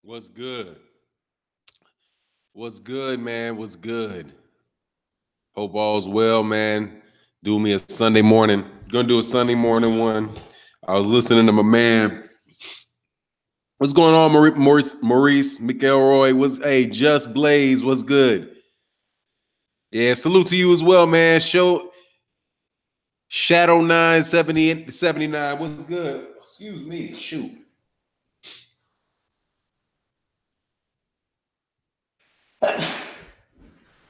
What's good? What's good, man? What's good? Hope all's well, man. Do me a Sunday morning. Gonna do a Sunday morning one. I was listening to my man. What's going on, Maurice McElroy? Just Blaze? What's good? Yeah, salute to you as well, man. Shadow 97079. What's good? Excuse me. Shoot.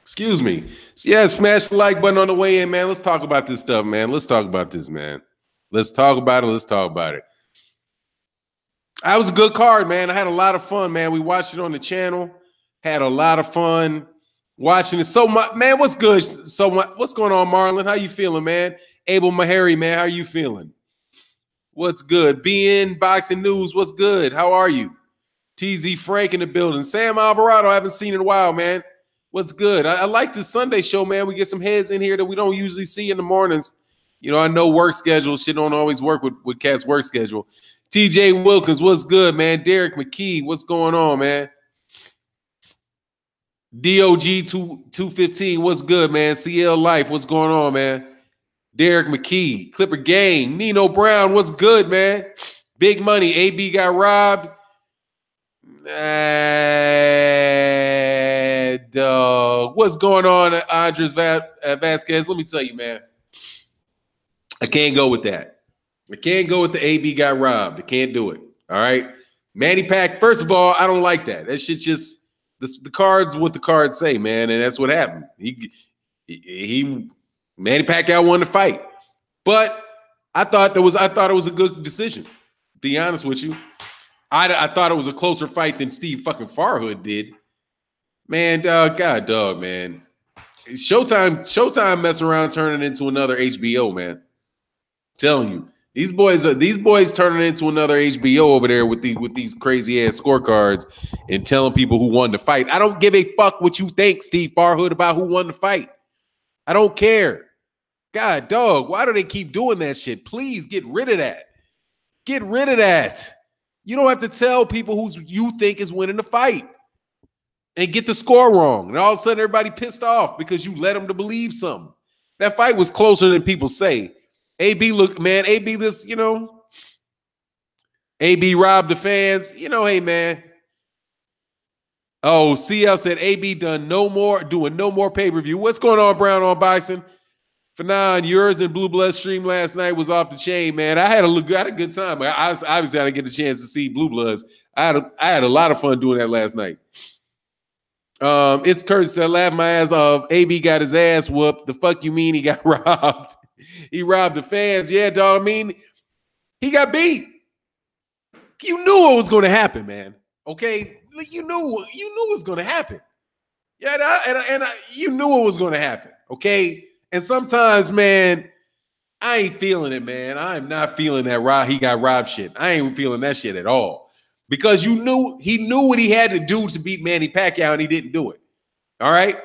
Excuse me. Yeah, smash the like button on the way in, man. Let's talk about this stuff, man. Let's talk about this, man. Let's talk about it. That was a good card, man. I had a lot of fun, man. We watched it on the channel. Had a lot of fun watching it. So much, man. What's good? So much. What's going on, Marlon? How you feeling, man? Abel Mahari, man. How you feeling? What's good? BN Boxing News. What's good? How are you? TZ Frank in the building. Sam Alvarado. I haven't seen in a while, man. What's good? I like this Sunday show, man. We get some heads in here that we don't usually see in the mornings. You know, I know work schedule. Shit don't always work with Cat's work schedule. TJ Wilkins, what's good, man? Derek McKee, what's going on, man? DOG 215, what's good, man? CL Life, what's going on, man? Derek McKee, Clipper Gang, Nino Brown, what's good, man? Big Money, AB got robbed. Dog. What's going on, Andres Vasquez? Let me tell you, man. I can't go with that. I can't go with the AB got robbed. I can't do it. All right. Manny Pack, first of all, I don't like that. That shit's just the cards what the cards say, man. And that's what happened. Manny Pacquiao won the fight. But I thought it was a good decision. To be honest with you. I thought it was a closer fight than Steve fucking Farhood did. Man, God, dog, man. Showtime messing around turning into another HBO, man. I'm telling you. These boys turning into another HBO over there with these crazy ass scorecards and telling people who won the fight. I don't give a fuck what you think, Steve Farhood, about who won the fight. I don't care. God, dog, why do they keep doing that shit? Please get rid of that. Get rid of that. You don't have to tell people who you think is winning the fight and get the score wrong. And all of a sudden, everybody pissed off because you led them to believe something. That fight was closer than people say. AB, look, man, AB, this, you know, AB robbed the fans. You know, hey, man. Oh, CL said AB doing no more pay-per-view. What's going on, Brown on Boxing? Fannon, yours and Blue Blood stream last night was off the chain, man. I had a good time. Obviously, I didn't get a chance to see Blue Bloods. I had a lot of fun doing that last night. It's Curtis said, laugh my ass off. AB got his ass whooped. The fuck you mean he got robbed? He robbed the fans. Yeah, dog. I mean, he got beat. You knew what was going to happen, man. Okay, you knew it was going to happen. Yeah, and you knew what was going to happen. Okay. And sometimes, man, I ain't feeling it, man. I'm not feeling that he got robbed shit. I ain't feeling that shit at all. Because he knew what he had to do to beat Manny Pacquiao, and he didn't do it. All right?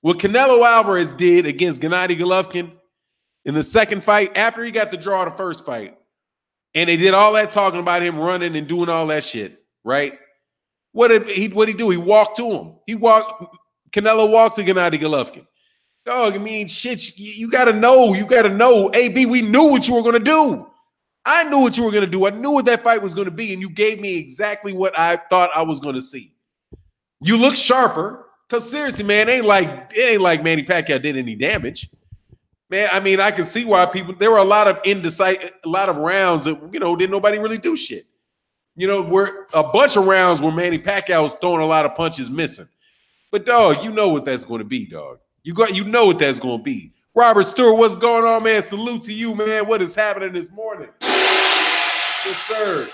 What Canelo Alvarez did against Gennady Golovkin in the second fight, after he got the draw of the first fight, and they did all that talking about him running and doing all that shit, right? What did he do? He walked to him. Canelo walked to Gennady Golovkin. Dog, I mean, shit, you got to know. AB, we knew what you were going to do. I knew what you were going to do. I knew what that fight was going to be, and you gave me exactly what I thought I was going to see. You look sharper, because seriously, man, it ain't like Manny Pacquiao did any damage. Man, I mean, I can see why there were a lot of rounds that, you know, didn't nobody really do shit. You know, where a bunch of rounds where Manny Pacquiao was throwing a lot of punches missing. But, dog, you know what that's going to be, dog. You know what that's going to be. Robert Stewart, what's going on, man? Salute to you, man. What is happening this morning? Yes, sir.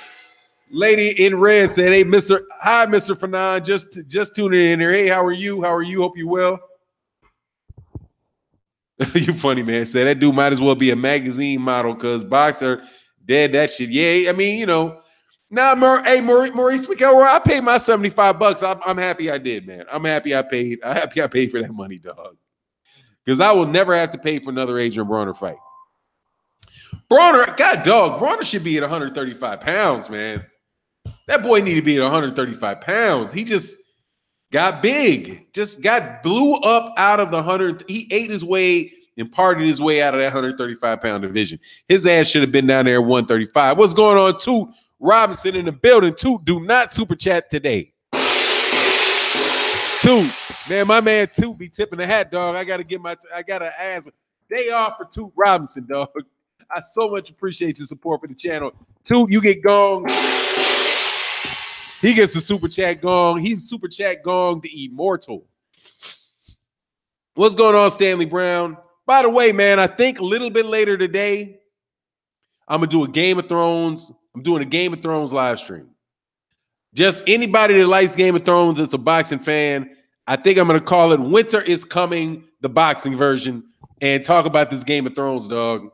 Lady in red said, hey, hi, Mr. Fannon. Just tuning in here. Hey, how are you? Hope you well. You funny, man. Said that dude might as well be a magazine model because boxer dead that shit. Yeah, I mean, you know. Nah, Maurice McElroy, I paid my $75. I'm happy I did, man. I'm happy I paid for that money, dog. Because I will never have to pay for another Adrian Broner fight. Broner, God, dog, Broner should be at 135 pounds, man. That boy needed to be at 135 pounds. He just got big, just got blew up out of the 100. He ate his way and partied his way out of that 135-pound division. His ass should have been down there at 135. What's going on, Toot Robinson in the building? Toot, do not super chat today. Toot, man, my man Toot be tipping the hat, dog. I gotta ask day off for Toot Robinson, dog. I so much appreciate your support for the channel. Toot, you get gong. He gets the super chat gong. He's super chat gong the immortal. What's going on, Stanley Brown? By the way, man, I think a little bit later today, I'm gonna do a Game of Thrones. I'm doing a Game of Thrones live stream. Just anybody that likes Game of Thrones that's a boxing fan, I think I'm gonna call it Winter is Coming, the boxing version, and talk about this Game of Thrones, dog.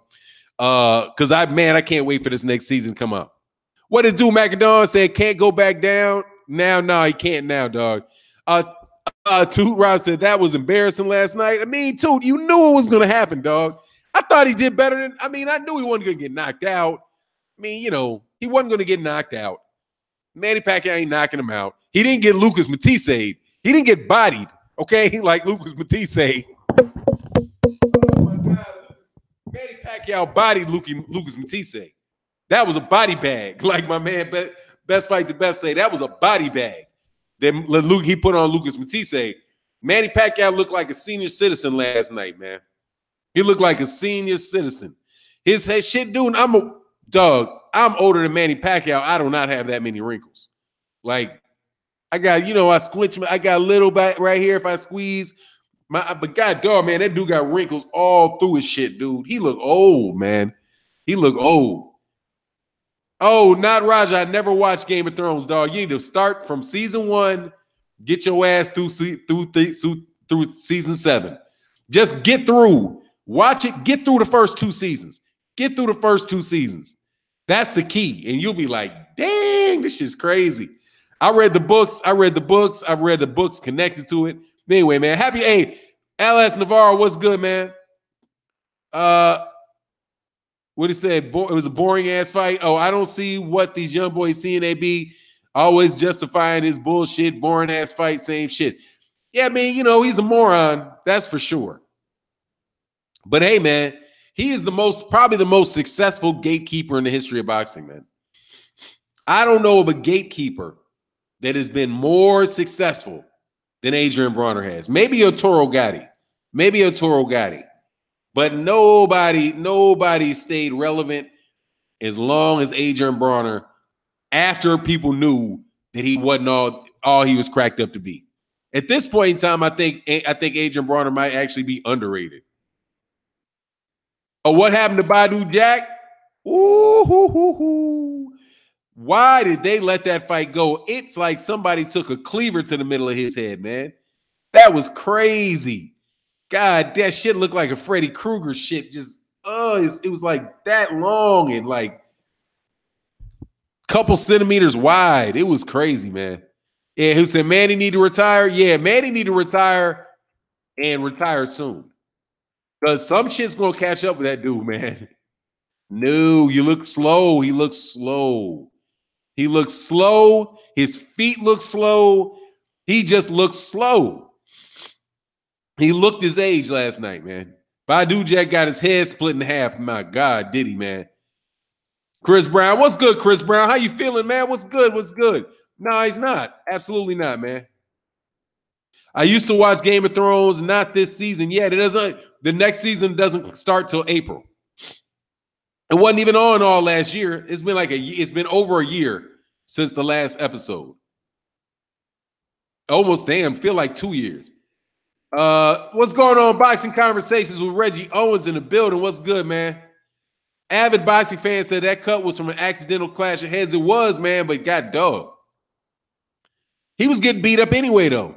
Because I can't wait for this next season to come out. What did do? Macadon said can't go back down. Now, no, he can't now, dog. Toot Rob said that was embarrassing last night. I mean, Toot, you knew it was gonna happen, dog. I thought he did better than. I knew he wasn't gonna get knocked out. I mean, he wasn't gonna get knocked out. Manny Pacquiao ain't knocking him out. He didn't get Lucas Matisse. He didn't get bodied. Okay, like Lucas Matisse. Oh my God, Manny Pacquiao bodied Lucas Matisse. That was a body bag. Like my man, Best Fight the Best say, that was a body bag. Then he put on Lucas Matisse. Manny Pacquiao looked like a senior citizen last night, man. He looked like a senior citizen. His head shit, dude. I'm older than Manny Pacquiao. I do not have that many wrinkles. Like, I got, I squinch. I got a little bit right here if I squeeze. But God, dog, man, that dude got wrinkles all through his shit, dude. He look old, man. He look old. Oh, not Roger. I never watched Game of Thrones, dog. You need to start from season 1, get your ass through season 7. Just get through. Watch it. Get through the first 2 seasons. Get through the first 2 seasons. That's the key. And you'll be like, dang, this shit's crazy. I read the books. I've read the books connected to it. Anyway, man, hey, LS Navarro, what's good, man? What he said, it was a boring ass fight. Oh, I don't see what these young boys see in AB. Always justifying his bullshit, boring ass fight, same shit. Yeah, I mean, he's a moron. That's for sure. But hey, man, he is probably the most successful gatekeeper in the history of boxing, man. I don't know of a gatekeeper that has been more successful than Adrian Broner has. Maybe Arturo Gatti. But nobody stayed relevant as long as Adrian Broner after people knew that he wasn't all he was cracked up to be. At this point in time, I think Adrian Broner might actually be underrated. Oh, what happened to Badu Jack? Ooh, why did they let that fight go? It's like somebody took a cleaver to the middle of his head, man. That was crazy. God, that shit looked like a Freddy Krueger shit. Just, it was like that long and like couple centimeters wide. It was crazy, man. Yeah, who said Manny need to retire? Yeah, Manny need to retire and retire soon. Because some shit's going to catch up with that dude, man. No, you look slow. He looks slow. His feet look slow. He just looks slow. He looked his age last night, man. Badu Jack got his head split in half. My God, did he, man? Chris Brown, what's good, Chris Brown? How you feeling, man? What's good? No, he's not. Absolutely not, man. I used to watch Game of Thrones, not this season yet. The next season doesn't start till April. It wasn't even on all last year. It's been over a year since the last episode. Almost feel like 2 years. What's going on? Boxing Conversations with Reggie Owens in the building. What's good, man? Avid boxing fan said that cut was from an accidental clash of heads. It was, man, but got dog. He was getting beat up anyway, though.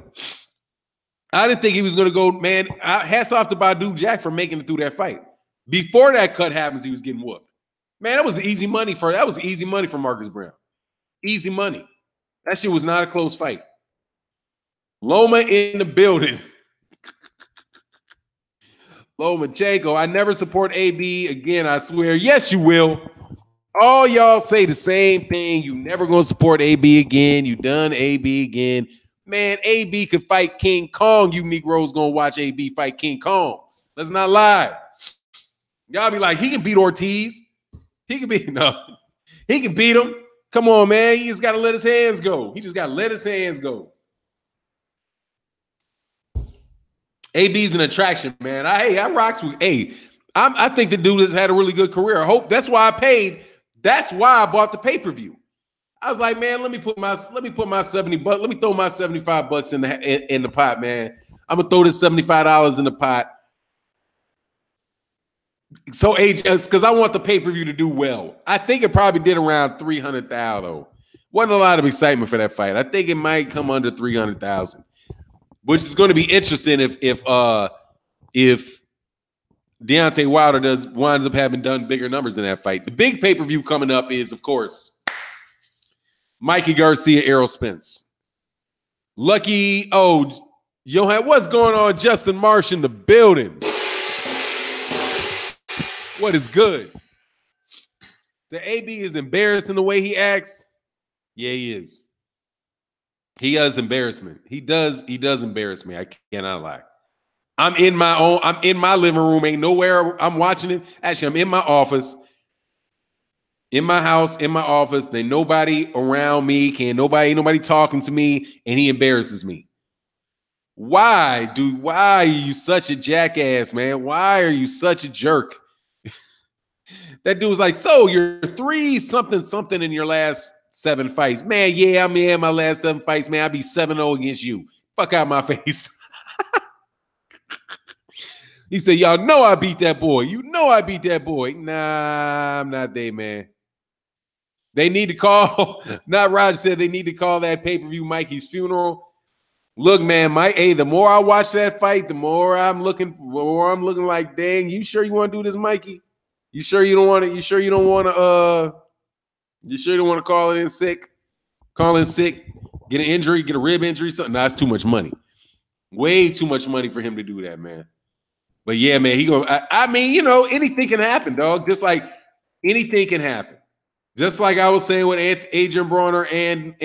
I didn't think he was going to go, man. Hats off to Badu Jack for making it through that fight. Before that cut happens, he was getting whooped. Man, that was easy money for Marcus Brown. Easy money. That shit was not a close fight. Loma in the building. Lomachenko, I never support AB again, I swear. Yes, you will. All y'all say the same thing. You never gonna support AB again. You done AB again. Man, AB could fight King Kong. You Negroes gonna watch AB fight King Kong. Let's not lie. Y'all be like, he can beat Ortiz. He can beat no. He can beat him. Come on, man. He just gotta let his hands go. He just gotta let his hands go. AB's an attraction, man. I rocks with I think the dude has had a really good career. I hope that's why I paid. That's why I bought the pay-per-view. I was like, man, let me put my $70. Let me throw my $75 in the pot, man. I'm gonna throw this $75 in the pot. So because I want the pay-per-view to do well. I think it probably did around 300,000 though. Wasn't a lot of excitement for that fight. I think it might come under 300,000, which is going to be interesting if Deontay Wilder winds up having done bigger numbers in that fight. The big pay-per-view coming up is, of course, Mikey Garcia, Errol Spence. Lucky, Johan, what's going on? Justin Marsh in the building. What is good? The AB is embarrassing the way he acts. Yeah, he is. He does embarrassment. He does embarrass me. I cannot lie. I'm in my living room. Ain't nowhere I'm watching it. Actually, I'm in my office, in my house, in my office. There's nobody around me. Ain't nobody talking to me, and he embarrasses me. Why are you such a jackass, man? Why are you such a jerk? That dude was like, so you're 3-something in your last 7 fights. Man, yeah, I'm in my last 7 fights, man. I'll be 7-0 against you. Fuck out my face. He said, y'all know I beat that boy. You know I beat that boy. Nah, I'm not there, man. They need to call, not Roger said they need to call that pay-per-view Mikey's funeral. Look, man, the more I watch that fight, the more I'm looking like, dang, you sure you want to do this, Mikey? You sure you don't want to? You sure you don't want to call it in sick? Call in sick, get an injury, get a rib injury, something. Nah, that's too much money. Way too much money for him to do that, man. But yeah, man, I mean, anything can happen, dog. Just like anything can happen. Just like I was saying with Adrian Broner and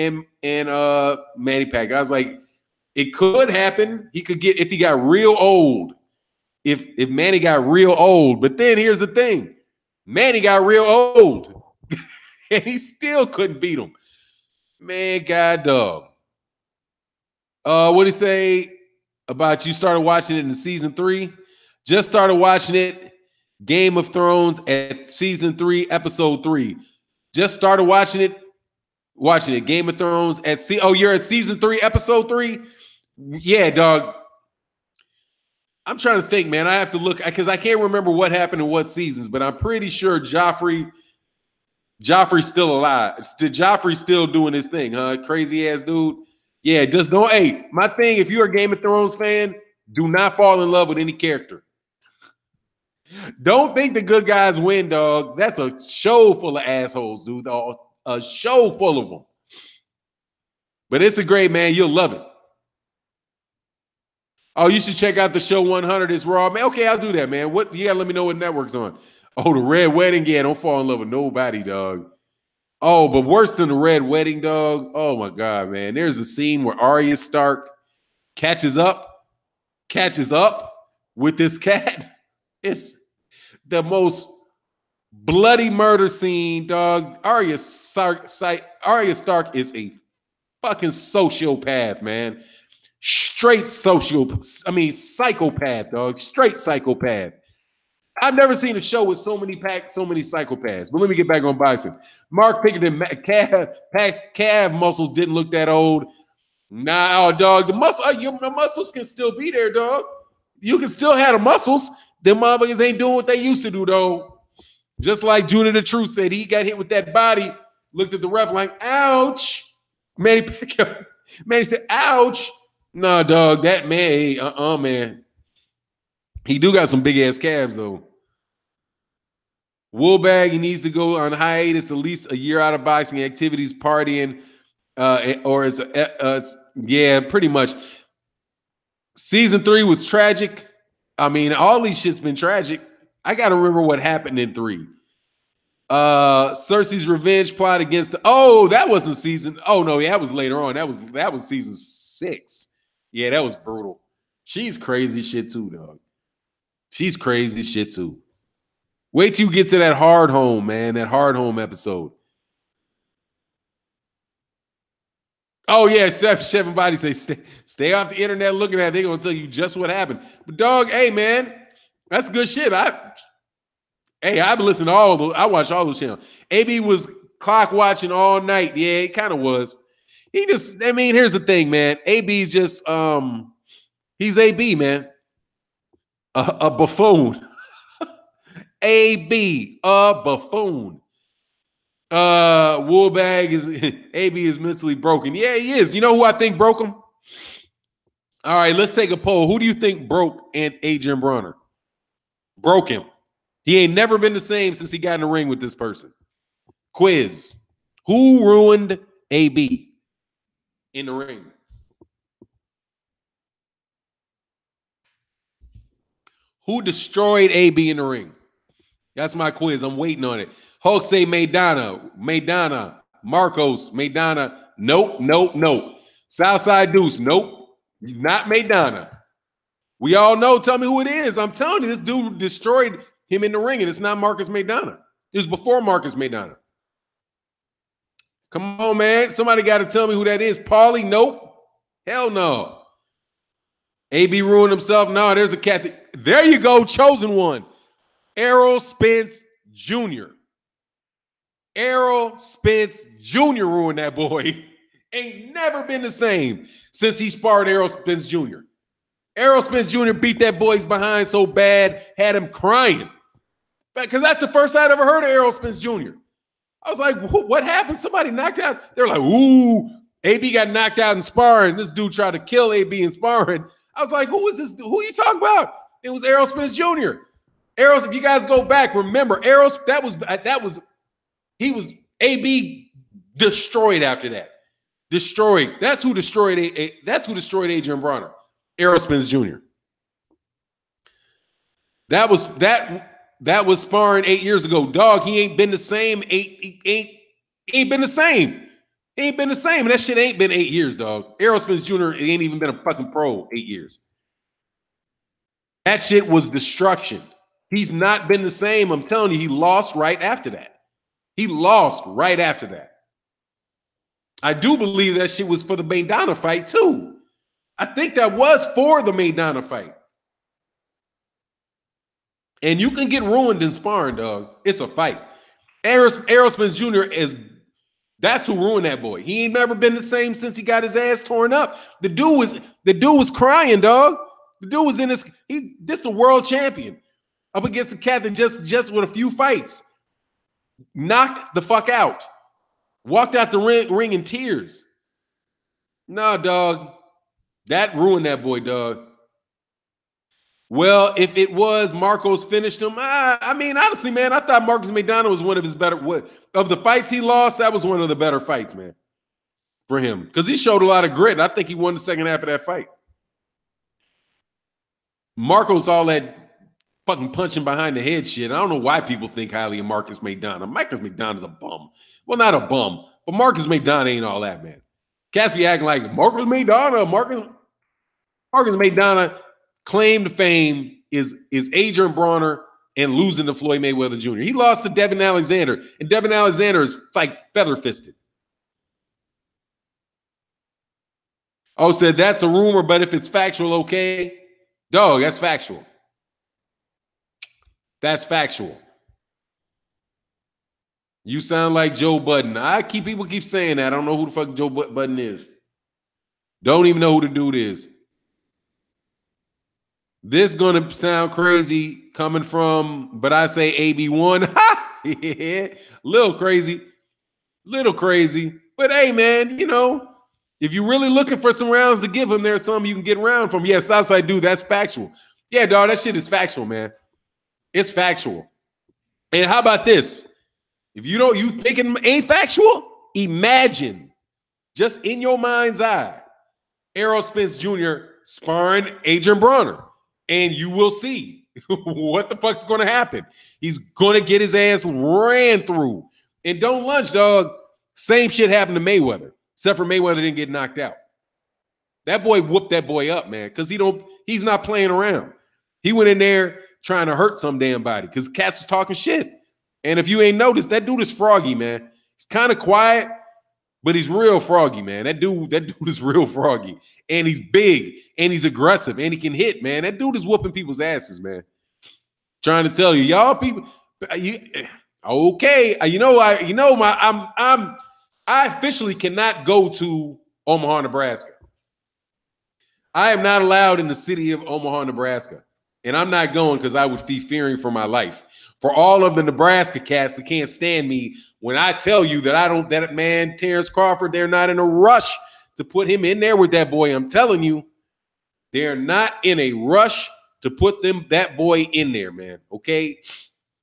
Manny Pacquiao. I was like, it could happen. He could if he got real old. If Manny got real old. But then here's the thing. Manny got real old. And he still couldn't beat him. Man, God dog. What did he say about you started watching it in season 3? Just started watching it. Game of Thrones at season 3, episode 3. Just started watching it. Game of Thrones you're at season 3, episode 3? Yeah, dog. I'm trying to think, man. I have to look because I can't remember what happened in what seasons, but I'm pretty sure Joffrey's still alive. Joffrey's still doing his thing, huh? Crazy ass dude. Yeah, just don't. Hey, my thing, if you're a Game of Thrones fan, do not fall in love with any character. Don't think the good guys win, dog. That's a show full of assholes, dude. A show full of them. But it's a great, man. You'll love it. Oh, you should check out the show 100 is Raw. Man, okay, I'll do that, man. What you gotta let me know what network's on. Oh, the Red Wedding. Yeah, don't fall in love with nobody, dog. Oh, but worse than the Red Wedding, dog. Oh my God, man. There's a scene where Arya Stark catches up with this cat. It's the most bloody murder scene, dog. Arya Stark is a fucking sociopath, man. Straight psychopath, dog. Straight psychopath. I've never seen a show with so many psychopaths. But let me get back on boxing. Mark Pinkerton, calf muscles didn't look that old. Nah, dog. The muscles can still be there, dog. You can still have the muscles. Them motherfuckers ain't doing what they used to do, though. Just like Judah the Truth said, he got hit with that body, looked at the ref like, ouch. Manny said, ouch. Nah, dog, that man, man. He do got some big-ass calves, though. Woolbag, he needs to go on hiatus at least a year out of boxing activities, partying, yeah, pretty much. Season 3 was tragic. I mean, all these shit's been tragic. I got to remember what happened in 3. Cersei's revenge plot against the. Oh, that wasn't season. Oh no, yeah, that was later on. That was season 6. Yeah, that was brutal. She's crazy shit too, dog. She's crazy shit too. Wait till you get to that hard home, man. That hard home episode. Oh yeah, Chef Body say stay off the internet looking at it. They're gonna tell you just what happened. But dog, hey man, that's good shit. I've been listening to all those. I watch all those channels. AB was clock watching all night. Yeah, it kind of was. Here's the thing, man. AB's just he's AB, man. A buffoon. AB, a buffoon. Woolbag is AB is mentally broken. Yeah, he is. You know who I think broke him? All right, let's take a poll. Who do you think broke Adrian Broner? Broke him. He ain't never been the same since he got in the ring with this person. Quiz. Who ruined AB in the ring? Who destroyed AB in the ring? That's my quiz. I'm waiting on it. Hulk say Maidana, Marcos, Maidana. Nope. Southside Deuce, nope. Not Maidana. We all know. Tell me who it is. I'm telling you, this dude destroyed him in the ring, and it's not Marcus Maidana. It was before Marcus Maidana. Come on, man. Somebody got to tell me who that is. Paulie, nope. Hell no. AB ruined himself. No, there's a cat. There you go. Chosen one. Errol Spence Jr. Errol Spence Jr. ruined that boy. Ain't never been the same since he sparred Errol Spence Jr. Errol Spence Jr. beat that boy's behind so bad, had him crying. Because that's the first I'd ever heard of Errol Spence Jr. I was like, what happened? Somebody knocked out. They're like, ooh, AB got knocked out in sparring. This dude tried to kill AB in sparring. I was like, who is this? Who are you talking about? It was Errol Spence Jr. Errol, if you guys go back, remember, Errol, he was AB destroyed after that. Destroyed. That's who destroyed Adrian Broner. Errol Spence Jr. That was sparring 8 years ago. Dog, he ain't been the same. He ain't been the same. He ain't been the same. And that shit ain't been 8 years, dog. Errol Spence Jr. ain't even been a fucking pro 8 years. That shit was destruction. He's not been the same. I'm telling you, he lost right after that. He lost right after that. I do believe that shit was for the Maidana fight, too. I think that was for the Maidana fight. And you can get ruined in sparring, dog. It's a fight. Errol Spence Jr. That's who ruined that boy. He ain't never been the same since he got his ass torn up. The dude was crying, dog. The dude was this is a world champion up against a cat that just with a few fights knocked the fuck out. Walked out the ring in tears. Nah, dog. That ruined that boy, dog. Well, if it was Marcos finished him, I mean, honestly, man, I thought Marcus Maidana was one of his better. Of the fights he lost, that was one of the better fights, man, for him. Because he showed a lot of grit. And I think he won the second half of that fight. Marcos, all that fucking punching behind the head shit. I don't know why people think highly of Marcus Maidana. Marcus Maidana's a bum. Well, not a bum, but Marcus Maidana ain't all that, man. Cats be acting like Marcus Maidana. Marcus Maidana claim to fame is Adrian Broner and losing to Floyd Mayweather Jr. He lost to Devin Alexander, and Devin Alexander is like feather-fisted. Oh, said that's a rumor, but if it's factual, okay. Dog, that's factual. That's factual. You sound like Joe Budden. People keep saying that. I don't know who the fuck Joe Budden is. Don't even know who the dude is. This gonna sound crazy coming from, but I say AB1. Yeah, little crazy. But hey, man, you know, if you're really looking for some rounds to give him, there's some you can get around from. Yeah, Southside dude, that's factual. Yeah, dog, that shit is factual, man. It's factual. And how about this? If you think it ain't factual, imagine, just in your mind's eye, Errol Spence Jr. sparring Adrian Broner. And you will see What the fuck's going to happen? He's going to get his ass ran through. And don't lunch, dog. Same shit happened to Mayweather, except for Mayweather didn't get knocked out. That boy whooped that boy up, man, because he's not playing around. He went in there trying to hurt some damn body because Cass was talking shit. And if you ain't noticed, that dude is froggy, man. He's kind of quiet, but he's real froggy, man. That dude is real froggy. And he's big, and he's aggressive, and he can hit, man. That dude is whooping people's asses, man. Trying to tell you, y'all people, okay. I officially cannot go to Omaha, Nebraska. I am not allowed in the city of Omaha, Nebraska. And I'm not going because I would be fearing for my life. For all of the Nebraska cats that can't stand me when I tell you that that man, Terrence Crawford, they're not in a rush to put him in there with that boy. I'm telling you, they're not in a rush to put that boy in there, man. Okay.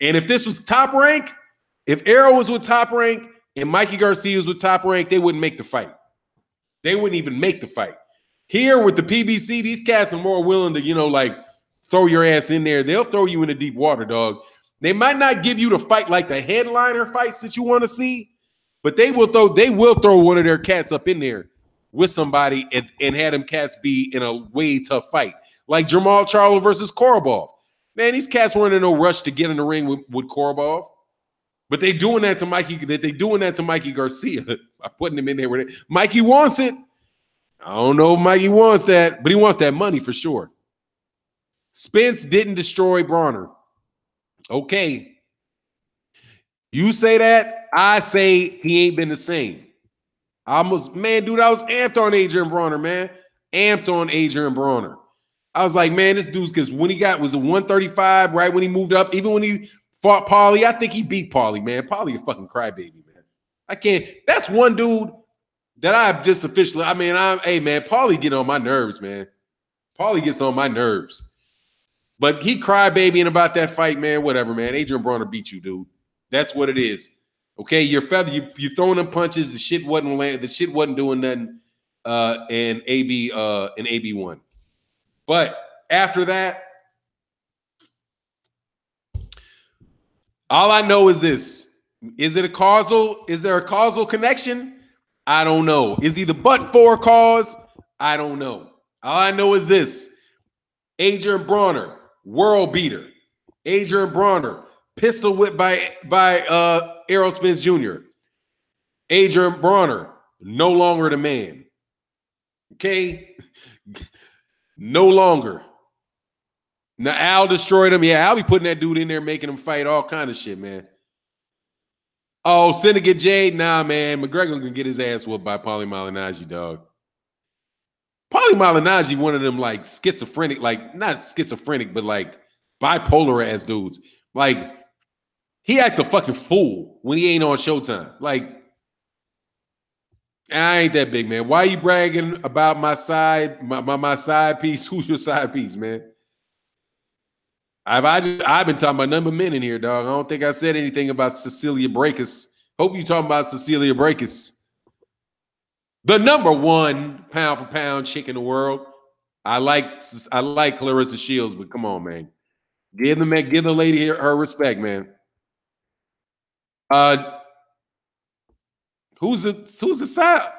And if this was Top Rank, if Arrow was with Top Rank and Mikey Garcia was with Top Rank, they wouldn't make the fight. They wouldn't even make the fight. Here with the PBC, these cats are more willing to, throw your ass in there. They'll throw you in the deep water, dog. They might not give you the fight like the headliner fights that you want to see, but they will throw one of their cats up in there with somebody and have them cats be in a way tough fight. Like Jamal Charlo versus Korobov. Man, these cats weren't in no rush to get in the ring with Korobov. But they doing that to Mikey Garcia by putting him in there with it. Mikey wants it. I don't know if Mikey wants that, but he wants that money for sure. Spence didn't destroy Broner. Okay. You say that, I say he ain't been the same. I was amped on Adrian Broner, man. Amped on Adrian Broner. I was like, man, this dude's because when he was a 135, right? When he moved up, even when he fought Paulie, I think he beat Paulie, man. Paulie a fucking crybaby, man. I can't. That's one dude that I've just officially, hey, man, Paulie get on my nerves, man. Paulie gets on my nerves. But he crybabying about that fight, man. Whatever, man. Adrian Broner beat you, dude. That's what it is. Okay, you're throwing them punches. The shit wasn't land. The shit wasn't doing nothing. And AB won. But after that, all I know is this: is there a causal connection? I don't know. Is he the but-for cause? I don't know. All I know is this: Adrian Broner, world beater. Adrian Broner, pistol whipped by Errol Spence Jr. Adrian Broner, no longer the man. Okay? No longer. Now, Al destroyed him. Yeah, I'll be putting that dude in there, making him fight all kind of shit, man. Oh, Syndicate Jade? Nah, man. McGregor can get his ass whooped by Paulie Malignaggi, dog. Paulie Malignaggi, one of them, like, schizophrenic, like, not schizophrenic, but, like, bipolar-ass dudes. Like, he acts a fucking fool when he ain't on Showtime. Like, I ain't that big, man. Why you bragging about my side piece? Who's your side piece, man? I've been talking about nothing but men in here, dog. I don't think I said anything about Cecilia Brækhus. Hope you talking about Cecilia Brækhus. The number one pound for pound chick in the world. I like Clarissa Shields, but come on, man. Give the lady her respect, man. Who's the side?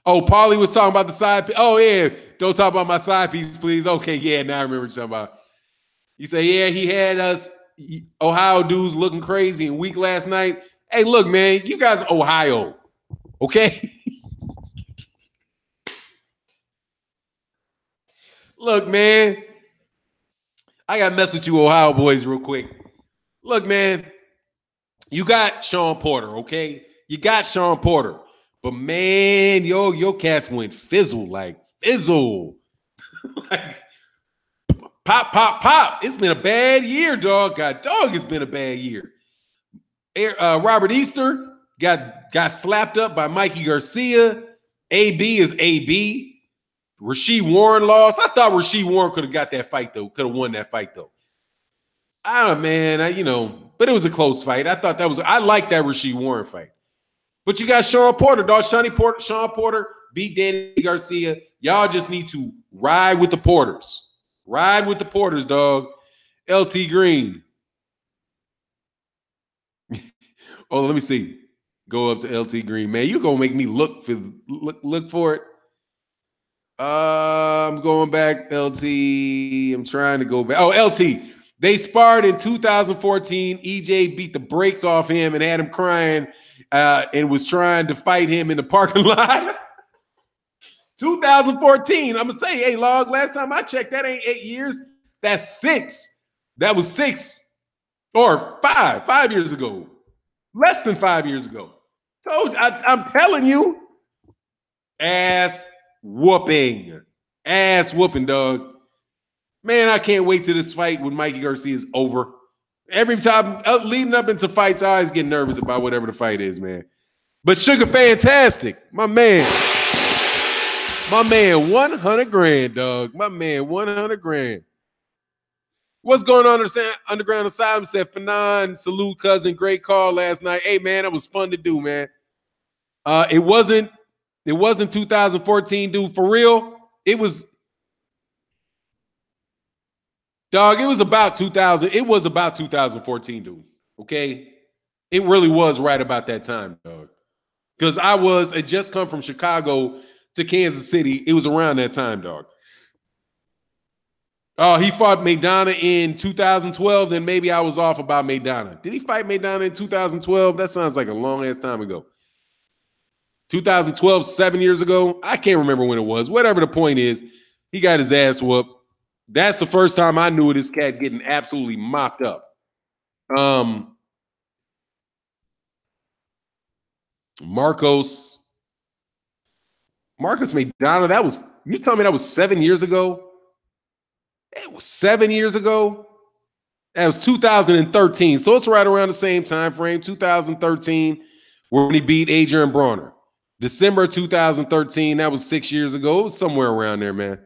Oh, Paulie was talking about the side piece. Oh, yeah. Don't talk about my side piece, please. Okay, yeah, now I remember what you're talking about. You say, yeah, he had us Ohio dudes looking crazy and weak last night. Hey, look, man, you guys are Ohio, okay? Look, man, I got to mess with you Ohio boys real quick. Look, man, you got Sean Porter, okay? You got Sean Porter. But, man, your cats went fizzle. Like, pop, pop, pop. It's been a bad year, dog. God, dog, it's been a bad year. Robert Easter got slapped up by Mikey Garcia. AB is AB. Rasheed Warren lost. I thought Rasheed Warren could have got that fight, though. Could have won that fight, though. I don't know, man. But it was a close fight. I like that Rasheed Warren fight. But you got Sean Porter, dog. Sean Porter beat Danny Garcia. Y'all just need to ride with the Porters. Ride with the Porters, dog. LT Green. Oh, let me see. Go up to LT Green, man. You gonna make me look for it. I'm going back. LT. I'm trying to go back. Oh, LT. They sparred in 2014. EJ beat the brakes off him and had him crying, and was trying to fight him in the parking lot. 2014. I'm gonna say, hey, log. Last time I checked, that ain't 8 years. That's 6. That was 6 or 5. 5 years ago. Less than 5 years ago. So I'm telling you, ass whooping, dog. Man, I can't wait till this fight with Mikey Garcia is over. Every time leading up into fights, I always get nervous about whatever the fight is, man. But Sugar Fantastic, my man, 100 grand, dog. My man, 100 grand. What's going on? Underground Asylum said, Fannon, salute cousin, great call last night. Hey, man, it was fun to do, man. It wasn't 2014, dude. For real, it was, dog, it was about 2000. It was about 2014, dude. Okay? It really was right about that time, dog. Because I had just come from Chicago to Kansas City. It was around that time, dog. Oh, he fought Maidana in 2012. Then maybe I was off about Maidana. Did he fight Maidana in 2012? That sounds like a long-ass time ago. 2012, 7 years ago. I can't remember when it was. Whatever the point is, he got his ass whooped. That's the first time I knew this cat getting absolutely mopped up. Marcos Maidana, you telling me that was 7 years ago? It was 7 years ago. That was 2013. So it's right around the same time frame, 2013, when he beat Adrian Broner. December 2013, that was 6 years ago. It was somewhere around there, man.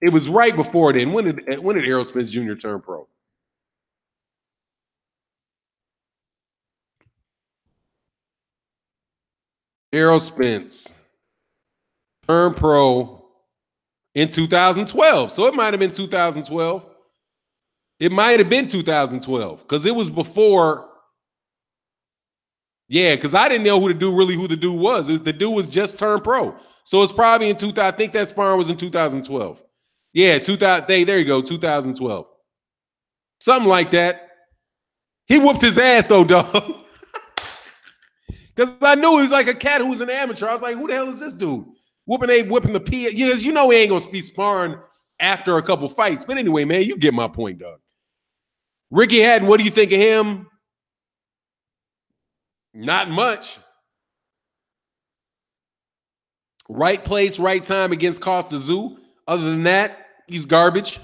It was right before then. When did Errol Spence Jr. turn pro? Errol Spence turned pro in 2012. So it might have been 2012. It might have been 2012 because it was before. Yeah, because I didn't know who the dude was. The dude was just turned pro. So it's probably in 2000. I think that sparring was in 2012. Yeah, 2000. There you go, 2012. Something like that. He whooped his ass though, dog. Because I knew he was like a cat who was an amateur. I was like, who the hell is this dude? Whipping the P. Yes, you know he ain't gonna be sparring after a couple fights. But anyway, man, you get my point, dog. Ricky Hatton, what do you think of him? Not much. Right place, right time against Costa Zoo. Other than that, he's garbage.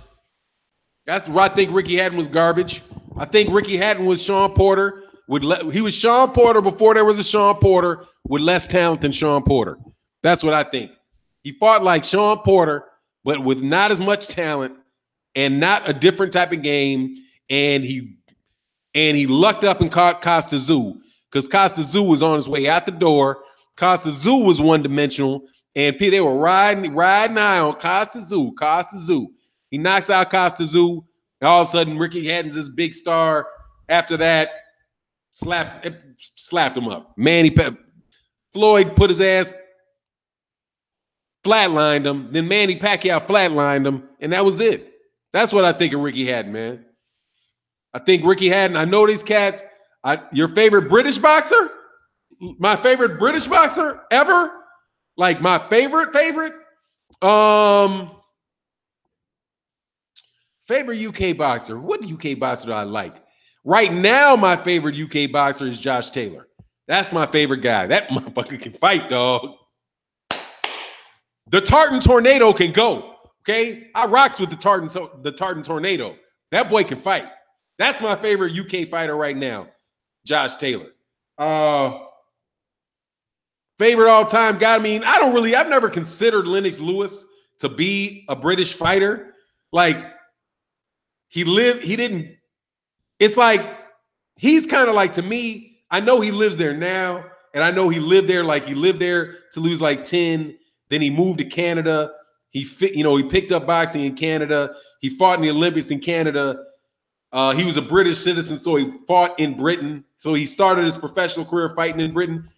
That's where I think Ricky Hatton was garbage. I think Ricky Hatton was Sean Porter. He was Sean Porter before there was a Sean Porter with less talent than Sean Porter. That's what I think. He fought like Sean Porter, but with not as much talent and not a different type of game. And he lucked up and caught Costa Zoo because Costa Zoo was on his way out the door. Costa Zoo was one-dimensional, and they were riding high on Costa Zoo. He knocks out Costa Zoo, and all of a sudden Ricky Hatton's this big star. After that, slapped him up. Floyd put his ass, flatlined him. Then Manny Pacquiao flatlined him, and that was it. That's what I think of Ricky Hatton, man. I think Ricky Hatton, I know these cats. Your favorite British boxer? My favorite British boxer ever? Like my favorite? Favorite UK boxer. What UK boxer do I like? Right now, my favorite UK boxer is Josh Taylor. That's my favorite guy. That motherfucker can fight, dog. The Tartan Tornado can go. Okay? I rocks with the Tartan Tornado. That boy can fight. That's my favorite UK fighter right now, Josh Taylor. Favorite all-time guy. I mean, I've never considered Lennox Lewis to be a British fighter. Like, it's like, he's kind of like, to me, I know he lives there now, and I know he lived there till he was like 10. Then he moved to Canada. He picked up boxing in Canada. He fought in the Olympics in Canada. He was a British citizen, so he fought in Britain. So he started his professional career fighting in Britain.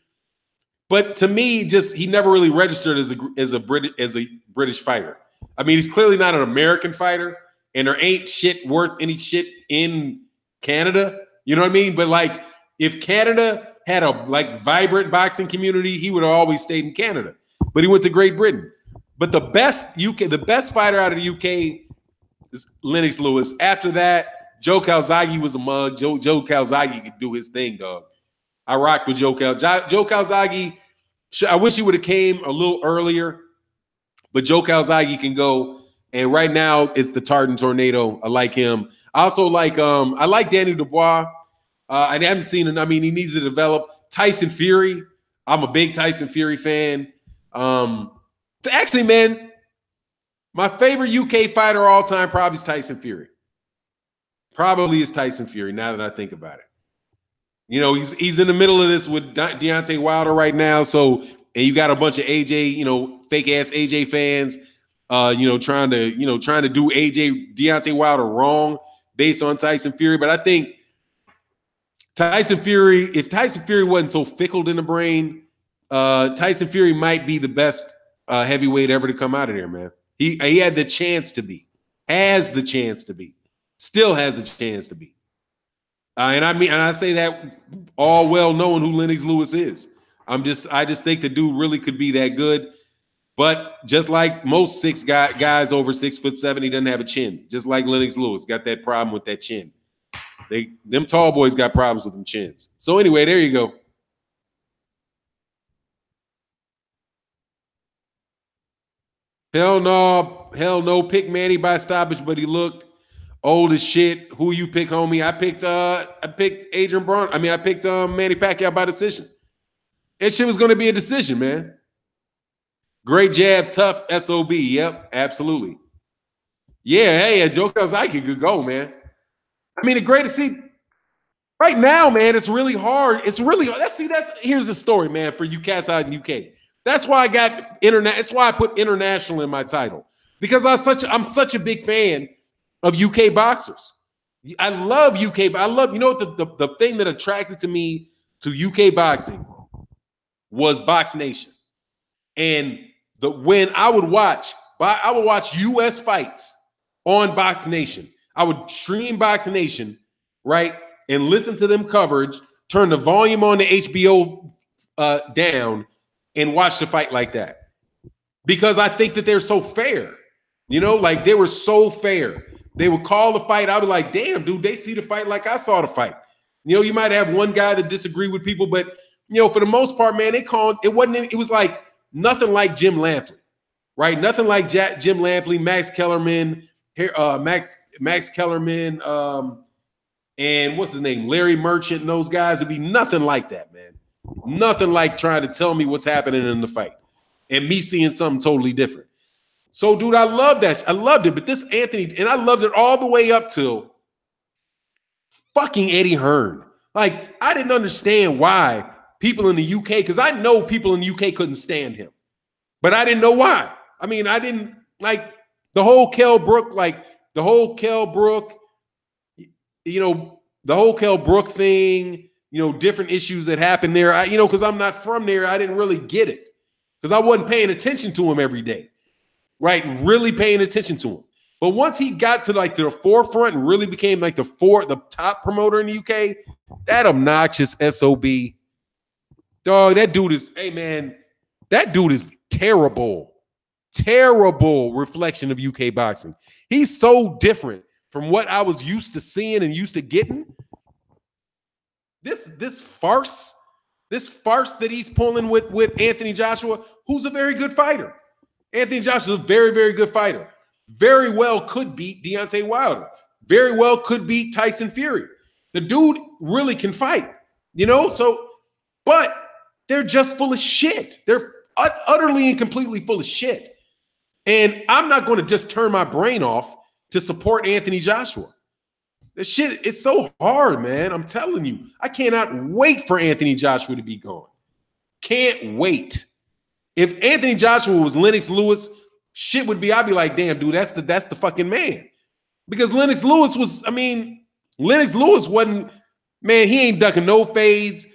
But to me, just he never really registered as a British fighter. I mean, he's clearly not an American fighter, and there ain't shit worth any shit in Canada. You know what I mean? But like, if Canada had a like vibrant boxing community, he would have always stayed in Canada. But he went to Great Britain. But the best fighter out of the UK is Lennox Lewis. After that, Joe Calzaghe was a mug. Joe Calzaghe could do his thing, dog. I rocked with Joe Calzaghe. Joe Calzaghe, I wish he would have came a little earlier, but Joe Calzaghe can go. And right now, it's the Tartan Tornado. I like him. I also like I like Danny Dubois. I haven't seen him. I mean, he needs to develop. Tyson Fury. I'm a big Tyson Fury fan. Actually, man, my favorite UK fighter all time probably is Tyson Fury. Probably is Tyson Fury, now that I think about it. You know, he's in the middle of this with Deontay Wilder right now. So, and you got a bunch of AJ, you know, fake ass AJ fans, trying to do Deontay Wilder wrong based on Tyson Fury. But I think if Tyson Fury wasn't so fickle in the brain, Tyson Fury might be the best heavyweight ever to come out of there, man. He had the chance to be, still has a chance to be. And I say that all well knowing who Lennox Lewis is. I just think the dude really could be that good. But just like most guys over 6'7", he doesn't have a chin. Just like Lennox Lewis got that problem with that chin. Them tall boys got problems with them chins. So anyway, there you go. Hell no. Pick Manny by stoppage, but he looked old as shit. Who you pick, homie? I picked Adrian Broner. I picked Manny Pacquiao by decision. That shit was going to be a decision, man. Great jab, tough SOB. Yep, absolutely. Yeah, hey, Joe Calzaghe could go, man. I mean, the greatest see right now, man. It's really hard. Here's the story, man. For you cats out in the UK, that's why I got internet. That's why I put international in my title, because I'm such a big fan of UK boxers. I love UK. I love, the thing that attracted to me to UK boxing was Box Nation. And when I would watch US fights on Box Nation. I would stream Box Nation, right? And listen to them coverage, turn the volume on the HBO down, and watch the fight like that. Because I think that they're so fair. Like they were so fair. They would call the fight. I was like, damn, dude, they see the fight like I saw the fight. You might have one guy that disagreed with people, but for the most part, man, it was like nothing like Jim Lampley, right? Nothing like Jim Lampley, Max Kellerman, Max Kellerman, and what's his name? Larry Merchant and those guys. It'd be nothing like that, man. Nothing like trying to tell me what's happening in the fight and me seeing something totally different. So, dude, I love that. I loved it. But this Anthony, and I loved it all the way up till fucking Eddie Hearn. Like, I didn't understand why people in the UK, because I know people in the UK couldn't stand him. But I didn't know why. I didn't like the whole Kell Brook, the whole Kell Brook thing, different issues that happened there. Because I'm not from there, I didn't really get it. Because I wasn't paying attention to him every day. Right, really paying attention to him. But once he got to the forefront and really became the top promoter in the UK, that obnoxious SOB, dog, that dude is terrible reflection of UK boxing. He's so different from what I was used to seeing and used to getting. This farce that he's pulling with Anthony Joshua, who's a very good fighter. Anthony Joshua is a very, very good fighter. Very well could beat Deontay Wilder. Very well could beat Tyson Fury. The dude really can fight, but they're just full of shit. They're utterly and completely full of shit. And I'm not going to just turn my brain off to support Anthony Joshua. The shit, it's so hard, man. I'm telling you. I cannot wait for Anthony Joshua to be gone. Can't wait. If Anthony Joshua was Lennox Lewis, I'd be like, damn, dude, that's the fucking man. Because Lennox Lewis was, Lennox Lewis wasn't, man, he ain't ducking no fades.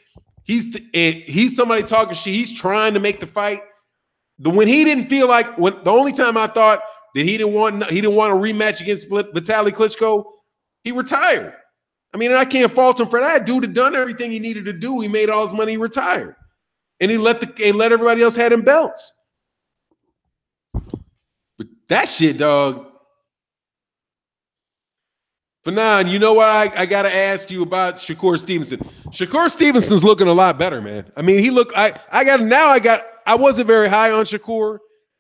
He's somebody talking shit. He's trying to make the fight. When he didn't feel like, the only time I thought that he didn't want a rematch against Vitaly Klitschko, he retired. I mean, and I can't fault him for that. Dude had done everything he needed to do. He made all his money, he retired. And he let everybody else have him belts. But that shit, dog. Fannon, you know what I got to ask you about Shakur Stevenson. Shakur Stevenson's looking a lot better, man. I mean, I wasn't very high on Shakur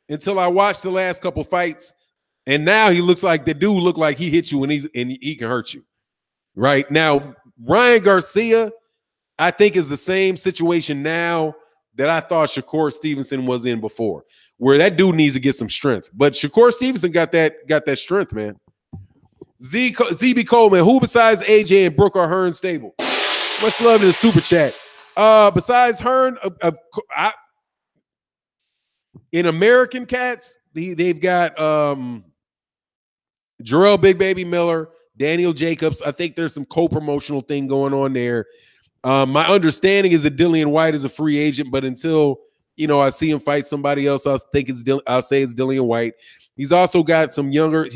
until I watched the last couple fights. And now he looks like the dude looked like he hit you and he can hurt you. Right? Now, Ryan Garcia, I think, is the same situation now that I thought Shakur Stevenson was in before, where that dude needs to get some strength. But Shakur Stevenson got that strength, man. ZB Coleman, who besides AJ and Brooke are Hearn stable? Much love in the super chat. Besides Hearn, in American Cats, they've got Jarrell Big Baby Miller, Daniel Jacobs. I think there's some co-promotional thing going on there. My understanding is that Dillian White is a free agent, but until I see him fight somebody else, I'll say it's Dillian White. He's also got some younger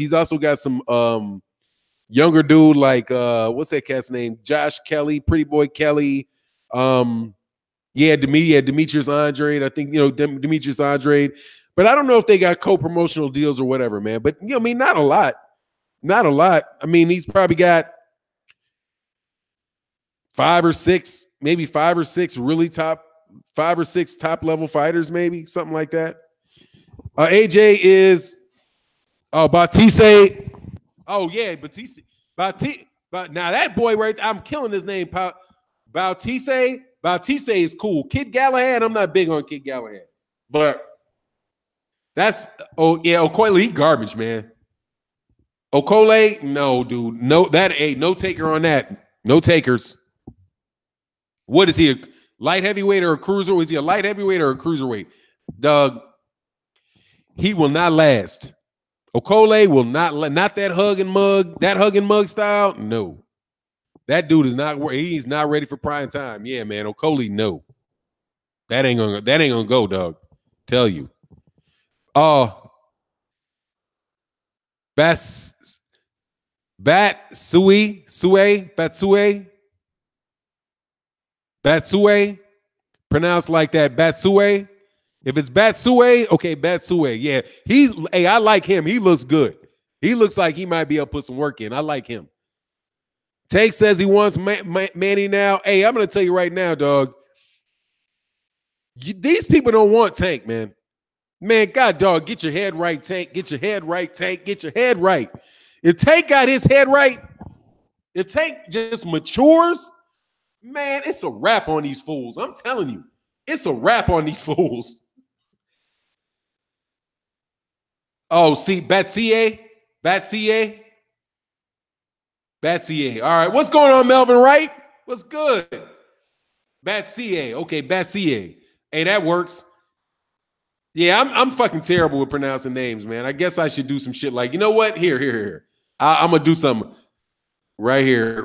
dude like what's that cat's name? Josh Kelly, Pretty Boy Kelly. Demetrius Andrade. I think Demetrius Andrade, but I don't know if they got co-promotional deals or whatever, man. But I mean, not a lot. I mean, he's probably got 5 or 6 really top level fighters, maybe something like that. AJ is Batiste. Oh yeah, Batiste. Now that boy right there, I'm killing his name. Batiste is cool. Kid Galahad, I'm not big on Kid Galahad, but Okoye, he garbage, man. Okoye, no, dude, no, that ain't no taker on that. No takers. What is he, a light heavyweight or a cruiser? Is he a light heavyweight or a cruiserweight? Doug, he will not last. Okoye will not that hug and mug style. No, that dude is not. He's not ready for prime time. Yeah, man. Okoye, no, that ain't gonna go, dog. Tell you. Batsue, pronounced like that. Batsue. If it's Batsue, okay, Batsue. Yeah, I like him. He looks good. He looks like he might be able to put some work in. I like him. Tank says he wants Manny now. Hey, I'm going to tell you right now, dog. These people don't want Tank, man. Man, God, dog, get your head right, Tank. Get your head right, Tank. Get your head right. If Tank got his head right, if Tank just matures, man, it's a wrap on these fools. I'm telling you, it's a wrap on these fools. Oh, see, Batsier. All right, what's going on, Melvin Wright? What's good? Batsier. Okay, Batsier. Hey, that works. Yeah, I'm fucking terrible with pronouncing names, man. I guess I should do some shit like, you know what? Here. I'm gonna do something right here.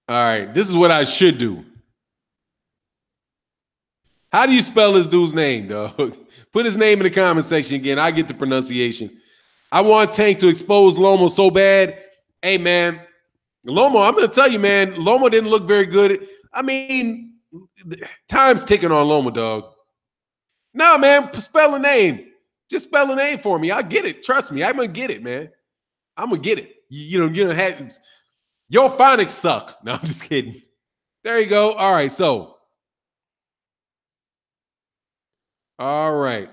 All right, this is what I should do. How do you spell this dude's name, dog? Put his name in the comment section again. I get the pronunciation. I want Tank to expose Lomo so bad. Hey, man, Lomo, I'm going to tell you, man, Lomo didn't look very good. I mean, time's ticking on Lomo, dog. No, man, spell a name. Just spell a name for me. I'll get it. Trust me, I'm going to get it, man. I'm going to get it. You know, your phonics suck. No, I'm just kidding. There you go. All right, so. All right.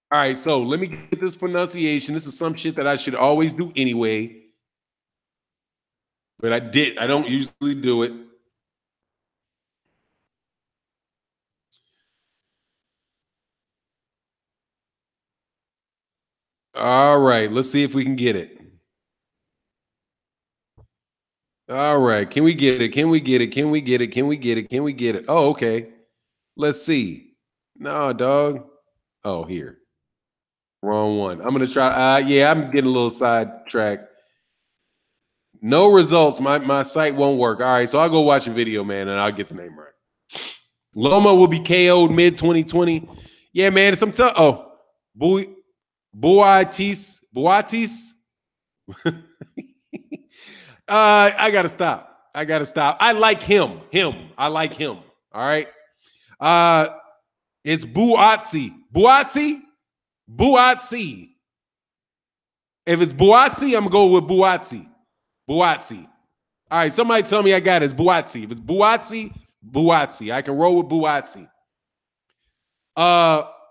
All right, so let me get this pronunciation. This is some shit that I should always do anyway. But I don't usually do it. All right, let's see if we can get it. All right, can we get it? Oh, okay. Let's see. No, dog. Oh, here. Wrong one. I'm gonna try. Yeah, I'm getting a little sidetracked. No results. My site won't work. All right, so I'll go watch a video, man, and I'll get the name right. Loma will be KO'd mid 2020. Yeah, man. It's some Boatis. I gotta stop. I like him. I like him. All right. It's Buatsi. If it's Buatsi, I'm gonna go with Buatsi. All right, somebody tell me I got it. It's Buatsi. If it's Buatsi. I can roll with Buatsi.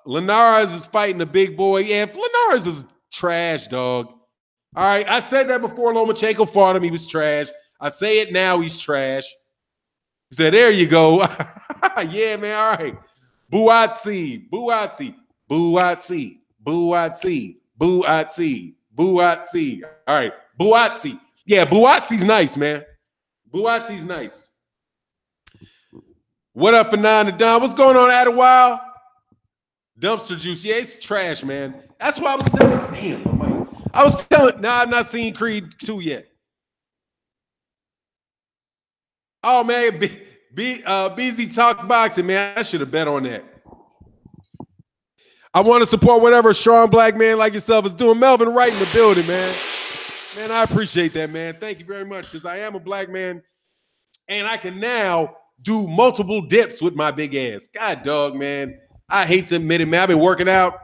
Linares is fighting the big boy. Yeah, if Linares is trash, dog. All right, I said that before Lomachenko fought him. He was trash. I say it now. He's trash. He said, "There you go." Yeah, man. All right. Buatsi. All right, Buatsi. Yeah, Buatsi's nice, man. Buatsi's nice. What up, Fannon and Don? What's going on, Adewale? Dumpster juice. Yeah, it's trash, man. That's why I was telling. Damn, I was telling. Nah, I've not seen Creed 2 yet. Oh man, BZ Talk Boxing, man. I should have bet on that. I want to support whatever a strong black man like yourself is doing. Melvin Wright in the building, man. Man, I appreciate that, man. Thank you very much, because I am a black man, and I can now do multiple dips with my big ass. God, dog, man. I hate to admit it, man. I've been working out,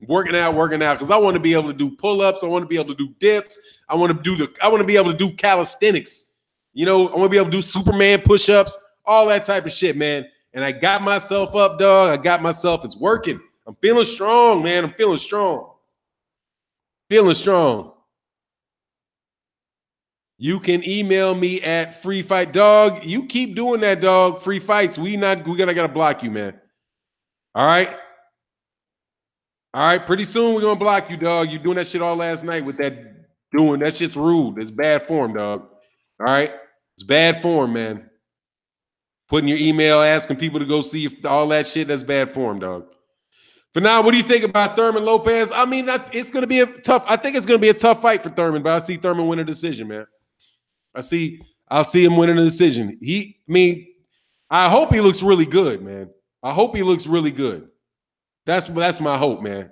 because I want to be able to do pull-ups. I want to be able to do dips. I want to be able to do calisthenics. You know, I want to be able to do Superman push-ups, all that type of shit, man. And I got myself up, dog. I got myself. It's working. I'm feeling strong, man. I'm feeling strong. You can email me at Free Fight Dog. You keep doing that, dog. Free fights. We gotta block you, man. All right. Pretty soon we're gonna block you, dog. You doing that shit all last night with that shit's rude. It's bad form, dog. All right. It's bad form, man. Putting your email, asking people to go see if all that shit, that's bad form, dog. For now, what do you think about Thurman Lopez? I mean, it's going to be I think it's going to be a tough fight for Thurman, but I see Thurman win a decision, man. I'll see him winning a decision. I hope he looks really good, man. I hope he looks really good. That's my hope, man.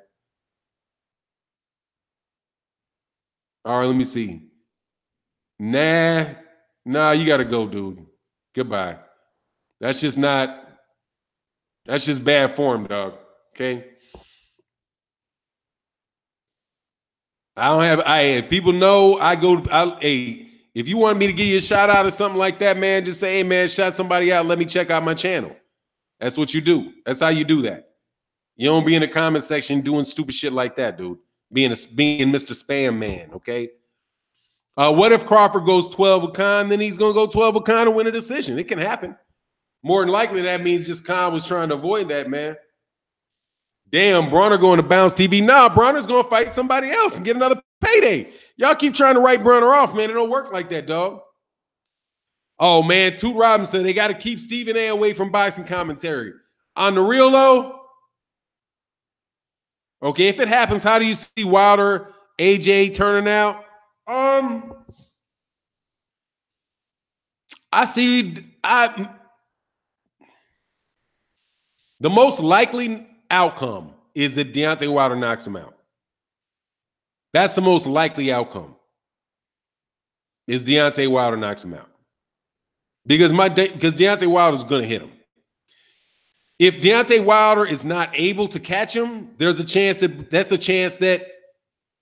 All right, let me see. Nah, you got to go, dude. Goodbye. That's just bad form, dog. Okay. If people know, if you want me to give you a shout out or something like that, man, just say, hey, man, shout somebody out. Let me check out my channel. That's what you do. That's how you do that. You don't be in the comment section doing stupid shit like that, dude. Being Mr. Spam Man, okay? What if Crawford goes 12 with Khan? Then he's going to go 12 with Khan and win a decision. It can happen. More than likely, that means just Khan was trying to avoid that, man. Damn, Broner going to Bounce TV. Nah, Broner's going to fight somebody else and get another payday. Y'all keep trying to write Broner off, man. It don't work like that, dog. Oh, man, Toot Robinson, they got to keep Stephen A away from boxing commentary. On the real, though, okay, if it happens, how do you see Wilder, AJ turning out? The most likely outcome is that Deontay Wilder knocks him out. That's the most likely outcome, is Deontay Wilder knocks him out. Because Deontay Wilder is going to hit him. If Deontay Wilder is not able to catch him, that's a chance that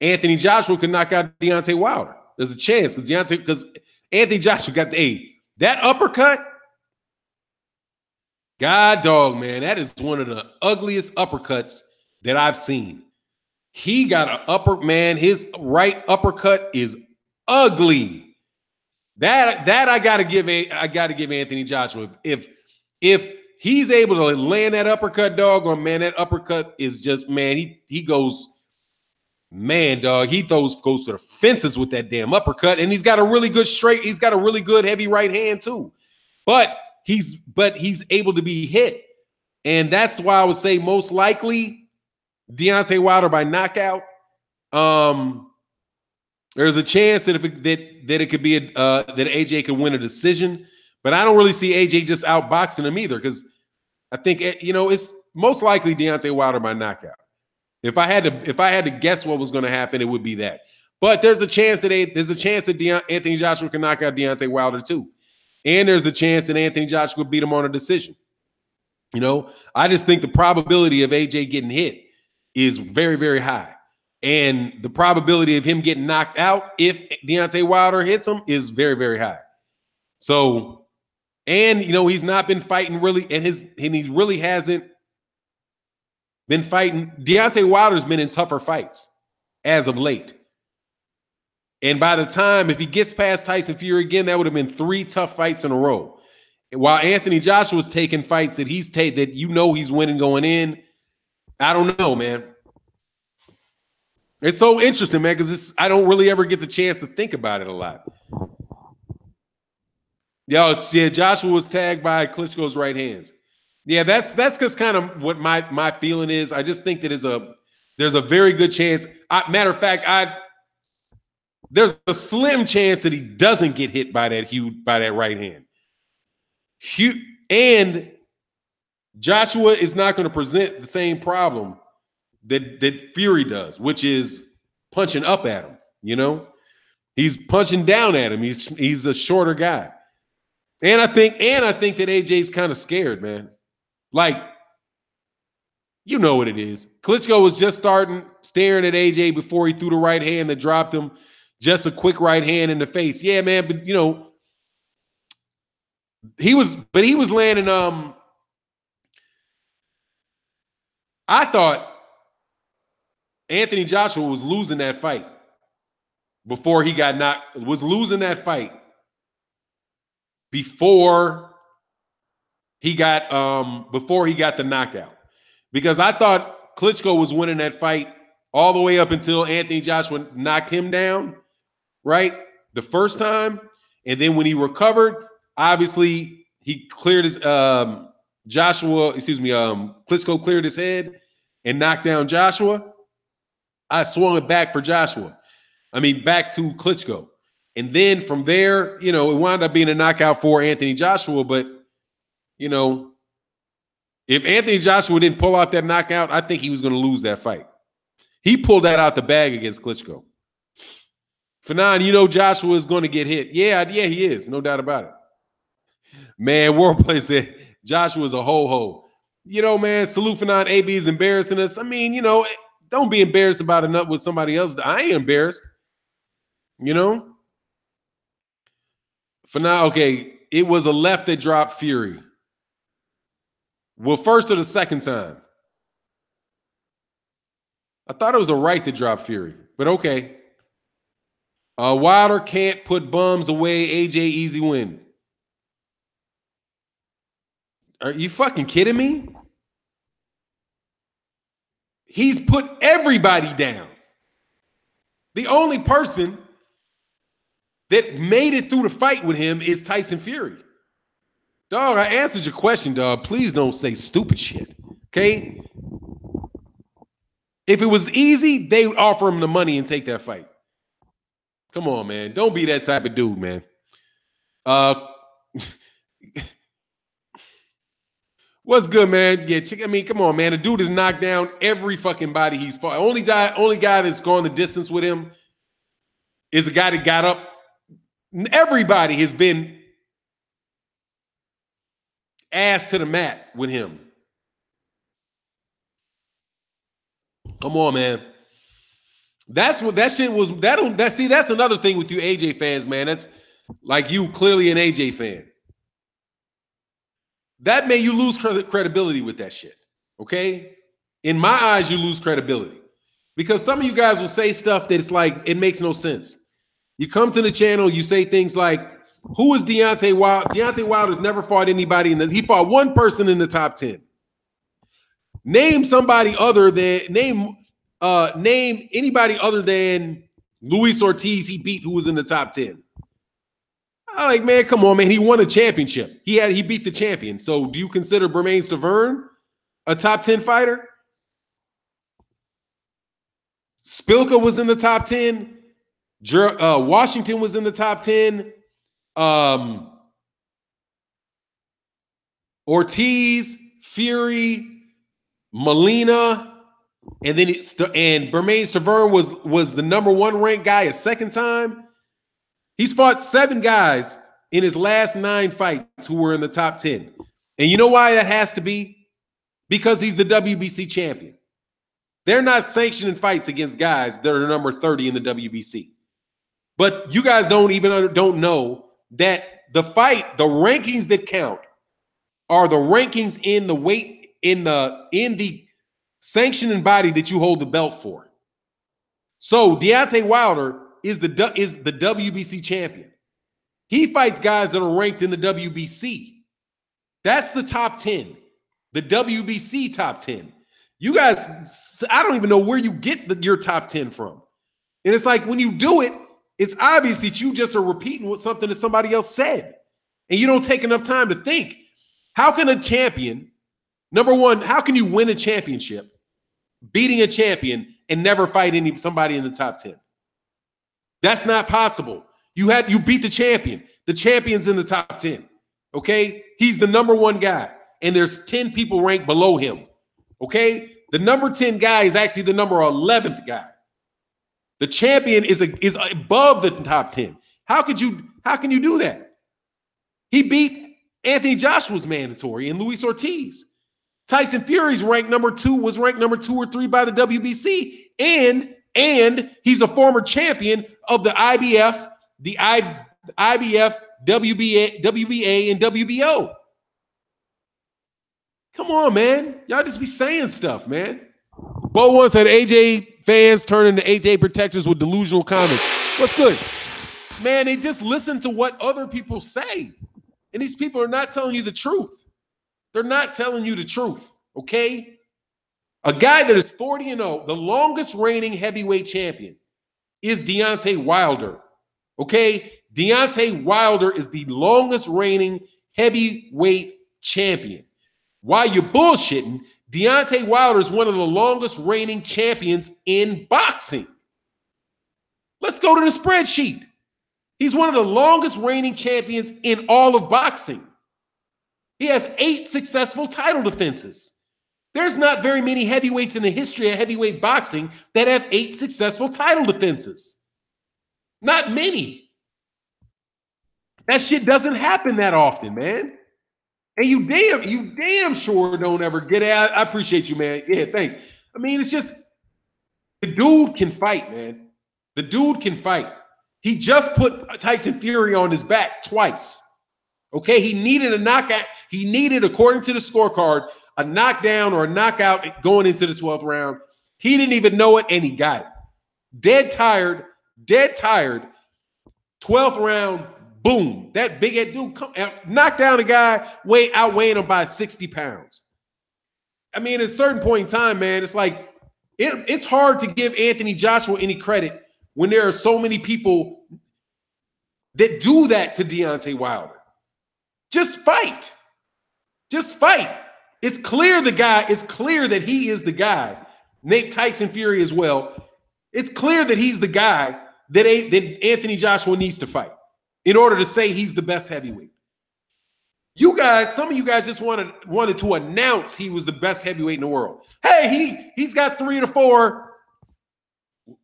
Anthony Joshua could knock out Deontay Wilder. There's a chance because Anthony Joshua got that uppercut. God dog, man, that is one of the ugliest uppercuts that I've seen. He got an man. His right uppercut is ugly. That I gotta give Anthony Joshua. If he's able to land that uppercut, dog, or man, that uppercut is just, man, he goes, man, dog, he goes to the fences with that damn uppercut, and he's got a really good heavy right hand too. But he's able to be hit. And that's why I would say most likely Deontay Wilder by knockout. There's a chance that it could be that AJ could win a decision, but I don't really see AJ just outboxing him either, because I think it's most likely Deontay Wilder by knockout. If I had to guess what was going to happen, it would be that. But there's a chance that Anthony Joshua can knock out Deontay Wilder too, and there's a chance that Anthony Joshua could beat him on a decision. I just think the probability of AJ getting hit is very, very high. And the probability of him getting knocked out if Deontay Wilder hits him is very, very high. So, and he's not been fighting really, and he really hasn't been fighting. Deontay Wilder's been in tougher fights as of late. And by the time, if he gets past Tyson Fury again, that would have been 3 tough fights in a row. While Anthony Joshua's taking fights that he's winning going in, I don't know, man. It's so interesting, man, because I don't really ever get the chance to think about it a lot. Yeah, Joshua was tagged by Klitschko's right hands. Yeah, that's just kind of what my feeling is. I just think that there's a very good chance. Matter of fact, there's a slim chance that he doesn't get hit by that right hand. And Joshua is not going to present the same problem that Fury does, which is punching up at him. He's punching down at him. He's a shorter guy. And I think that AJ's kind of scared, man. Like, you know what it is. Klitschko was just staring at AJ before he threw the right hand that dropped him. Just a quick right hand in the face. Yeah, man, but he was landing I thought Anthony Joshua was losing that fight before he got knocked, was losing that fight before he got the knockout. Because I thought Klitschko was winning that fight all the way up until Anthony Joshua knocked him down, right? The first time. And then when he recovered, obviously he cleared his Klitschko cleared his head and knocked down Joshua. I swung it back for Joshua. Back to Klitschko. And then from there, it wound up being a knockout for Anthony Joshua. But, if Anthony Joshua didn't pull off that knockout, I think he was going to lose that fight. He pulled that out the bag against Klitschko. Fannon, Joshua is going to get hit. Yeah, he is. No doubt about it. Man, Warplay said Joshua's a ho-ho. Man, salute Fannon. AB is embarrassing us. Don't be embarrassed about a nut with somebody else. I ain't embarrassed. Fannon, okay, it was a left that dropped Fury. Well, first or the second time? I thought it was a right that dropped Fury, but okay. Wilder can't put bums away. AJ easy win. Are you fucking kidding me? He's put everybody down. The only person that made it through the fight with him is Tyson Fury. Dog, I answered your question, dog. Please don't say stupid shit, okay? If it was easy, they would offer him the money and take that fight. Come on, man. Don't be that type of dude, man. What's good, man? Yeah, come on, man. The dude has knocked down every fucking body he's fought. Only guy that's gone the distance with him is a guy that got up. Everybody has been ass to the mat with him. Come on, man. That's what that shit was. That's another thing with you AJ fans, man. That's like you clearly an AJ fan. That made you lose credibility with that shit. Okay? In my eyes, you lose credibility. Because some of you guys will say stuff that it's like, it makes no sense. You come to the channel, you say things like, who is Deontay Wilder? Deontay Wilder's never fought anybody he fought one person in the top 10. Name somebody other than name anybody other than Luis Ortiz he beat who was in the top 10. I'm like, man, come on, man. He won a championship. He beat the champion. So do you consider Bermane Stiverne a top 10 fighter? Spilka was in the top 10. Washington was in the top 10. Ortiz, Fury, Molina, and then Bermain Stavern was the number 1 ranked guy a second time. He's fought 7 guys in his last 9 fights who were in the top 10. And you know why that has to be? Because he's the WBC champion. They're not sanctioning fights against guys that are number 30 in the WBC. But you guys don't know that the rankings that count are the rankings in the weight in the sanctioning body that you hold the belt for. So Deontay Wilder is the WBC champion. He fights guys that are ranked in the WBC. That's the top 10, the WBC top 10. You guys, I don't even know where you get your top 10 from. And it's like when you do it, it's obvious that you just are repeating what something that somebody else said. And you don't take enough time to think. How can a champion, number one, how can you win a championship beating a champion and never fight somebody in the top 10? That's not possible. You beat the champion. The champion's in the top 10. Okay? He's the number 1 guy. And there's 10 people ranked below him. Okay? The number 10 guy is actually the number 11th guy. The champion is above the top 10. How can you do that? He beat Anthony Joshua's mandatory and Luis Ortiz. Tyson Fury's was ranked number 2 or 3 by the WBC. And he's a former champion of the IBF, WBA, and WBO. Come on, man. Y'all just be saying stuff, man. Bo once said AJ fans turn into AJ protectors with delusional comments. What's good? Man, they just listen to what other people say. And these people are not telling you the truth. They're not telling you the truth, okay? A guy that is 40-0, the longest reigning heavyweight champion, is Deontay Wilder, okay? Deontay Wilder is the longest reigning heavyweight champion. While you're bullshitting, Deontay Wilder is one of the longest reigning champions in boxing. Let's go to the spreadsheet. He's one of the longest reigning champions in all of boxing. He has 8 successful title defenses. There's not very many heavyweights in the history of heavyweight boxing that have 8 successful title defenses. Not many. That shit doesn't happen that often, man. And you damn sure don't ever get out. I appreciate you, man. Yeah, thanks. I mean, it's just the dude can fight, man. The dude can fight. He just put Tyson Fury on his back twice. Okay, he needed a knockout. He needed, according to the scorecard, a knockdown or a knockout going into the 12th round. He didn't even know it, and he got it. Dead tired. 12th round, boom. That big-head dude knocked down a guy outweighing him by 60 pounds. I mean, at a certain point in time, man, it's like it's hard to give Anthony Joshua any credit when there are so many people that do that to Deontay Wilder. Just fight. Just fight. It's clear that he is the guy. Nate Tyson Fury as well. It's clear that he's the guy that Anthony Joshua needs to fight in order to say he's the best heavyweight. You guys, some of you guys just wanted to announce he was the best heavyweight in the world. Hey, he's got 3 to 4.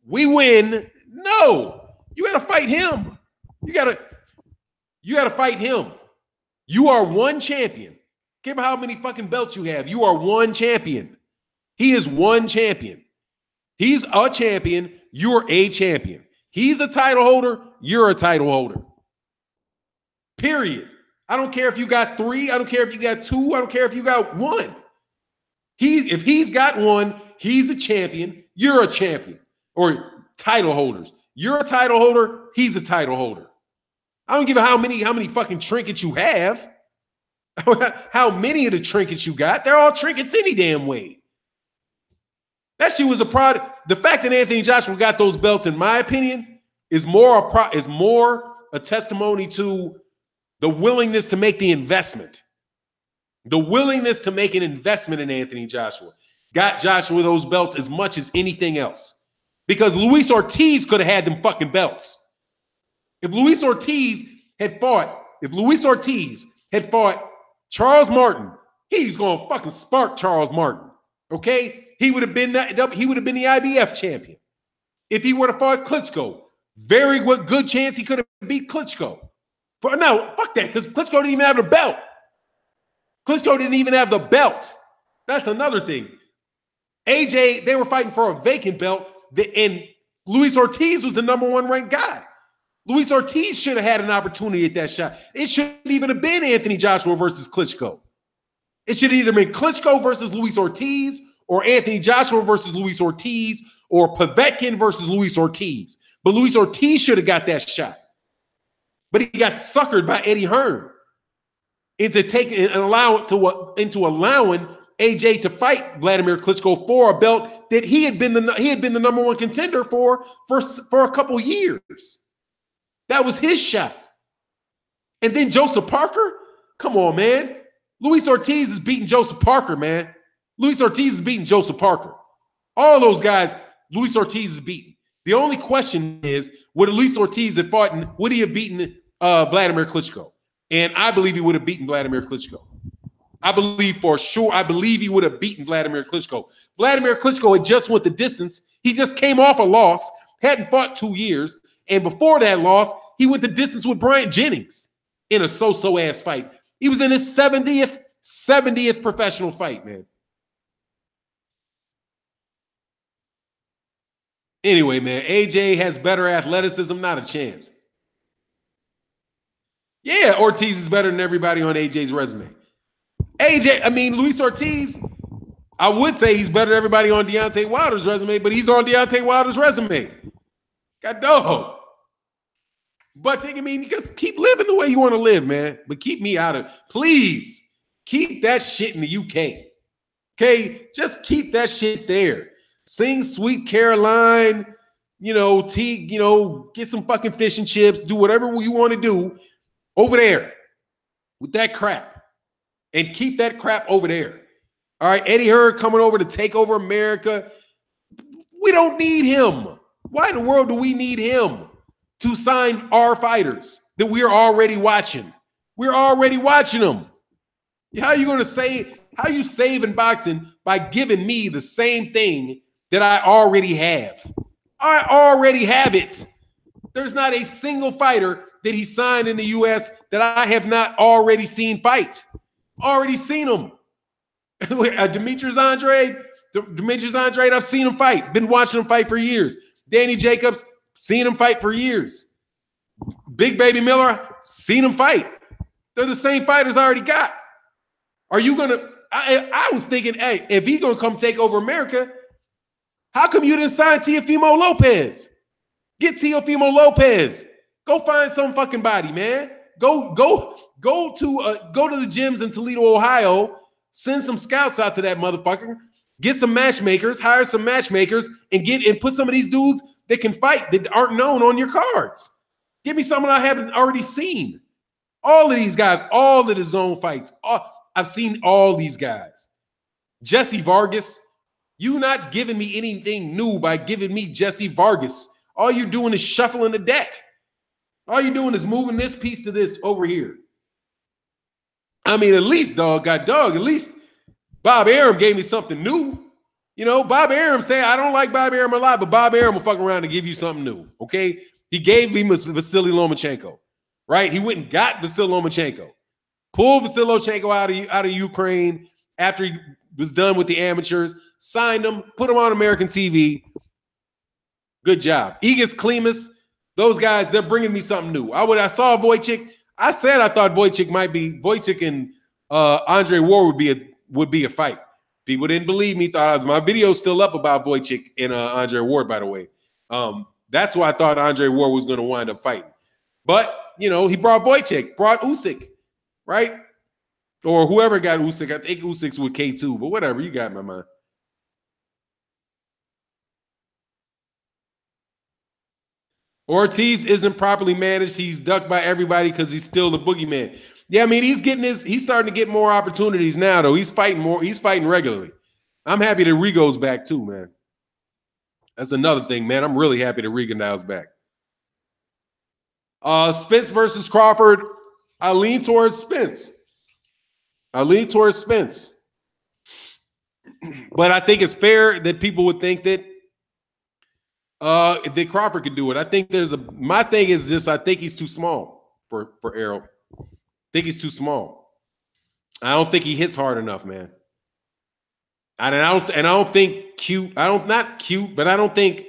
We win. No, you got to fight him. You got to fight him. You are one champion. Give him how many fucking belts you have. You are one champion. He is one champion. He's a champion. You're a champion. He's a title holder. You're a title holder. Period. I don't care if you got 3. I don't care if you got 2. I don't care if you got 1. If he's got 1, he's a champion. You're a champion. Or title holders. You're a title holder. He's a title holder. I don't give a how many fucking trinkets you have. How many of the trinkets you got. They're all trinkets any damn way. That shit was a product. The fact that Anthony Joshua got those belts, in my opinion, is more a testimony to the willingness to make the investment. The willingness to make an investment in Anthony Joshua got Joshua those belts as much as anything else. because Luis Ortiz could have had them fucking belts. If Luis Ortiz had fought Charles Martin, he was gonna fucking spark Charles Martin. Okay, he would have been that. He would have been the IBF champion if he would have fought Klitschko. Very good chance he could have beat Klitschko. No, fuck that, because Klitschko didn't even have the belt. Klitschko didn't even have the belt. That's another thing. AJ, they were fighting for a vacant belt, and Luis Ortiz was the #1 ranked guy. Luis Ortiz should have had an opportunity at that shot. It shouldn't even have been Anthony Joshua versus Klitschko. It should have either been Klitschko versus Luis Ortiz, or Anthony Joshua versus Luis Ortiz, or Povetkin versus Luis Ortiz. But Luis Ortiz should have got that shot. But he got suckered by Eddie Hearn into allowing AJ to fight Vladimir Klitschko for a belt that he had been the #1 contender for a couple years. That was his shot. And then Joseph Parker? Come on, man. Luis Ortiz is beating Joseph Parker, man. Luis Ortiz is beating Joseph Parker. All those guys, Luis Ortiz is beating. The only question is, would Luis Ortiz have fought, would he have beaten Vladimir Klitschko? And I believe he would have beaten Vladimir Klitschko. I believe he would have beaten Vladimir Klitschko. Vladimir Klitschko had just went the distance. He just came off a loss, hadn't fought 2 years. And before that loss, he went the distance with Bryant Jennings in a so-so ass fight. He was in his 70th professional fight, man. Anyway, man, AJ has better athleticism, not a chance. Yeah, Ortiz is better than everybody on AJ's resume. Luis Ortiz, I would say he's better than everybody on Deontay Wilder's resume, but he's on Deontay Wilder's resume. God dog. But just keep living the way you want to live, man. But keep me out of, please, keep that shit in the UK. Okay? Just keep that shit there. Sing Sweet Caroline, get some fucking fish and chips, do whatever you want to do over there with that crap. And keep that crap over there. All right, Eddie Hearn coming over to take over America. We don't need him. Why in the world do we need him to sign our fighters that we're already watching? We're already watching them. How are you saving boxing by giving me the same thing that I already have? I already have it. There's not a single fighter that he signed in the U.S. that I have not already seen fight. Already seen him. Demetrius Andrade, I've seen him fight. Been watching him fight for years. Danny Jacobs, seen him fight for years. Big Baby Miller, seen him fight. They're the same fighters I already got. Are you going to – I was thinking, hey, if he's going to come take over America, how come you didn't sign Teofimo Lopez? Get Teofimo Lopez. Go find some fucking body, man. Go to the gyms in Toledo, Ohio. Send some scouts out to that motherfucker. Get some matchmakers. Hire some matchmakers and put some of these dudes that can fight that aren't known on your cards. Give me someone I haven't already seen. All of these guys, all of the zone fights. I've seen all these guys. Jesse Vargas, you not giving me anything new by giving me Jesse Vargas. All you're doing is shuffling the deck. All you're doing is moving this piece to this over here. At least, at least Bob Arum gave me something new. Bob Arum say, I don't like Bob Arum a lot, but Bob Arum will fuck around and give you something new, okay? He gave him Vasily Lomachenko, right? He went and got Vasily Lomachenko. Pulled Vasily Lomachenko out of Ukraine after he was done with the amateurs, signed him, put him on American TV. Good job. Igis Klimas, those guys, they're bringing me something new. I saw Wojcik. I said I thought Wojcik and Andre Ward would be a fight. People didn't believe me. Thought my video's still up about Wojcik and Andre Ward, by the way. That's why I thought Andre Ward was going to wind up fighting. But, he brought Wojcik, brought Usyk, right? Or whoever got Usyk. I think Usyk's with K2, but whatever. You got my mind. Ortiz isn't properly managed. He's ducked by everybody because he's still the boogeyman. Yeah, he's starting to get more opportunities now, though. He's fighting more. He's fighting regularly. I'm happy that Rigo's back too, man. That's another thing, man. I'm really happy that Rigondeaux's back. Spence versus Crawford. I lean towards Spence. But I think it's fair that people would think that Crawford could do it. I think my thing is this. I think he's too small for Errol. I think he's too small. I don't think he hits hard enough, man. And I don't think cute. Not cute, but I don't think,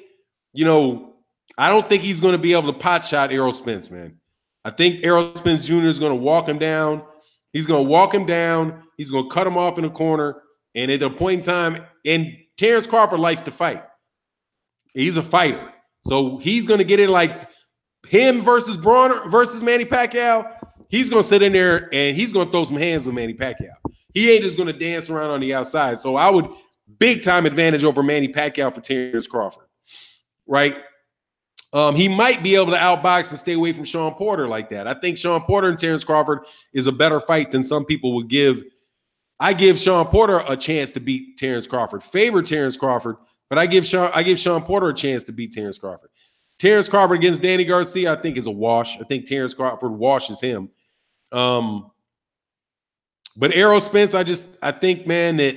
I don't think he's going to be able to pot shot Errol Spence, man. I think Errol Spence Jr. is going to walk him down. He's going to walk him down. He's going to cut him off in the corner. And at a point in time, and Terrence Crawford likes to fight. He's a fighter. So he's going to get it like him versus Broner versus Manny Pacquiao. He's going to sit in there and he's going to throw some hands with Manny Pacquiao. He ain't just going to dance around on the outside. So I would big time advantage over Manny Pacquiao for Terrence Crawford, right? He might be able to outbox and stay away from Sean Porter like that. I think Sean Porter and Terrence Crawford is a better fight than some people would give. I give Sean Porter a chance to beat Terrence Crawford. Favor Terrence Crawford, but I give Sean Porter a chance to beat Terrence Crawford. Terrence Crawford against Danny Garcia, I think, is a wash. I think Terrence Crawford washes him. But Errol Spence, I think, man, that